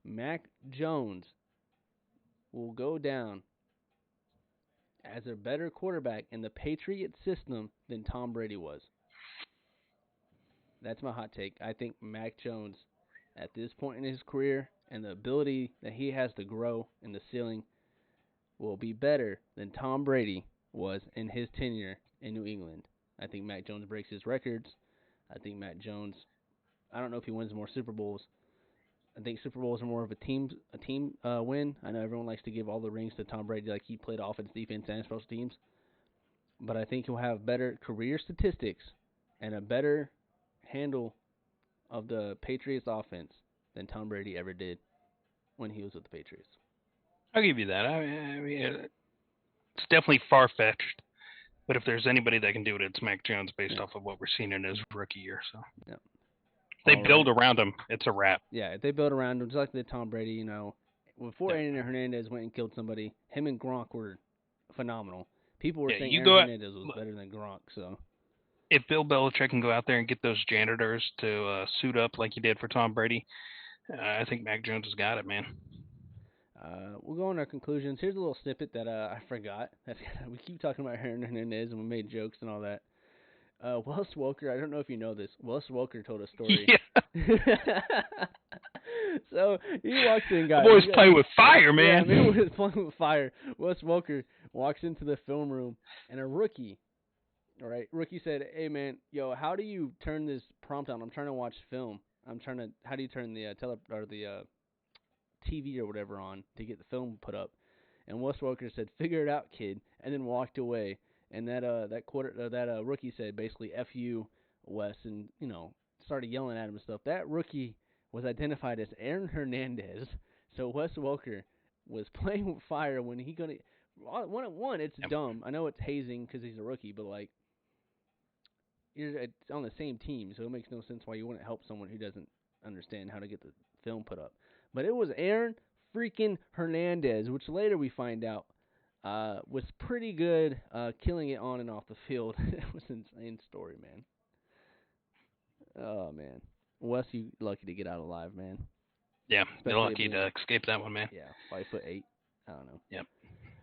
Mac Jones will go down as a better quarterback in the Patriot system than Tom Brady was. That's my hot take. I think Mac Jones, at this point in his career and the ability that he has to grow in the ceiling, will be better than Tom Brady was in his tenure in New England. I think Mac Jones breaks his records. I think Mac Jones. I don't know if he wins more Super Bowls. I think Super Bowls are more of a team win. I know everyone likes to give all the rings to Tom Brady, like he played offense, defense, and special teams. But I think he'll have better career statistics and a better handle of the Patriots offense than Tom Brady ever did when he was with the Patriots. I'll give you that. I mean, it's definitely far fetched, but if there's anybody that can do it, it's Mac Jones based off of what we're seeing in his rookie year. So Yeah. if they build around him, it's a wrap. Yeah, if they build around him, just like the Tom Brady, before Aaron Hernandez went and killed somebody, him and Gronk were phenomenal. People were saying Aaron Hernandez was better than Gronk. So if Bill Belichick can go out there and get those janitors to suit up like he did for Tom Brady, I think Mac Jones has got it, man. We'll go on our conclusions. Here's a little snippet that I forgot. We keep talking about Aaron Hernandez and we made jokes and all that. Wes Welker, I don't know if you know this. Wes Welker told a story. Yeah. So he walks in, guys. The boy's playing with fire, man. Yeah, man was playing with fire. Wes Welker walks into the film room, and a rookie, all right, rookie said, "Hey, man, yo, how do you turn this prompt on? I'm trying to watch film. How do you turn the TV or whatever on to get the film put up?" And Wes Welker said, "Figure it out, kid," and then walked away. And that rookie said basically "F you, Wes," and started yelling at him and stuff. That rookie was identified as Aaron Hernandez. So Wes Welker was playing with fire when he gonna one. It's dumb. I know it's hazing because he's a rookie, but like you're on the same team, so it makes no sense why you wouldn't help someone who doesn't understand how to get the film put up. But it was Aaron freaking Hernandez, which later we find out was pretty good, killing it on and off the field. It was an insane story, man. Oh, man. Wes, you lucky to get out alive, man. Yeah, you're lucky to escape that one, man. Yeah, 5'8". I don't know. Yep.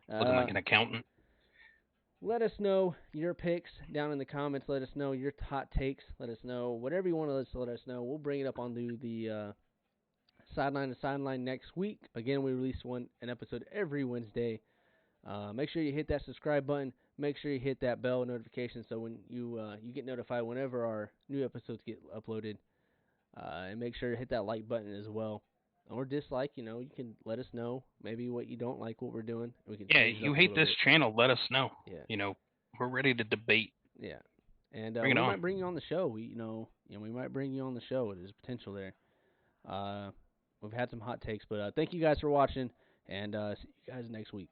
Looking like an accountant. Let us know your picks down in the comments. Let us know your hot takes. Let us know whatever you want to let us know. We'll bring it up onto the Sideline to Sideline next week. Again, we release an episode every Wednesday. Make sure you hit that subscribe button. Make sure you hit that bell notification so when you get notified whenever our new episodes get uploaded. And make sure to hit that like button as well. Or dislike, you can let us know maybe what you don't like what we're doing. We can you hate this channel, let us know. Yeah. We're ready to debate. Yeah. And we might bring you on the show. We might bring you on the show. There's potential there. We've had some hot takes, but thank you guys for watching, and see you guys next week.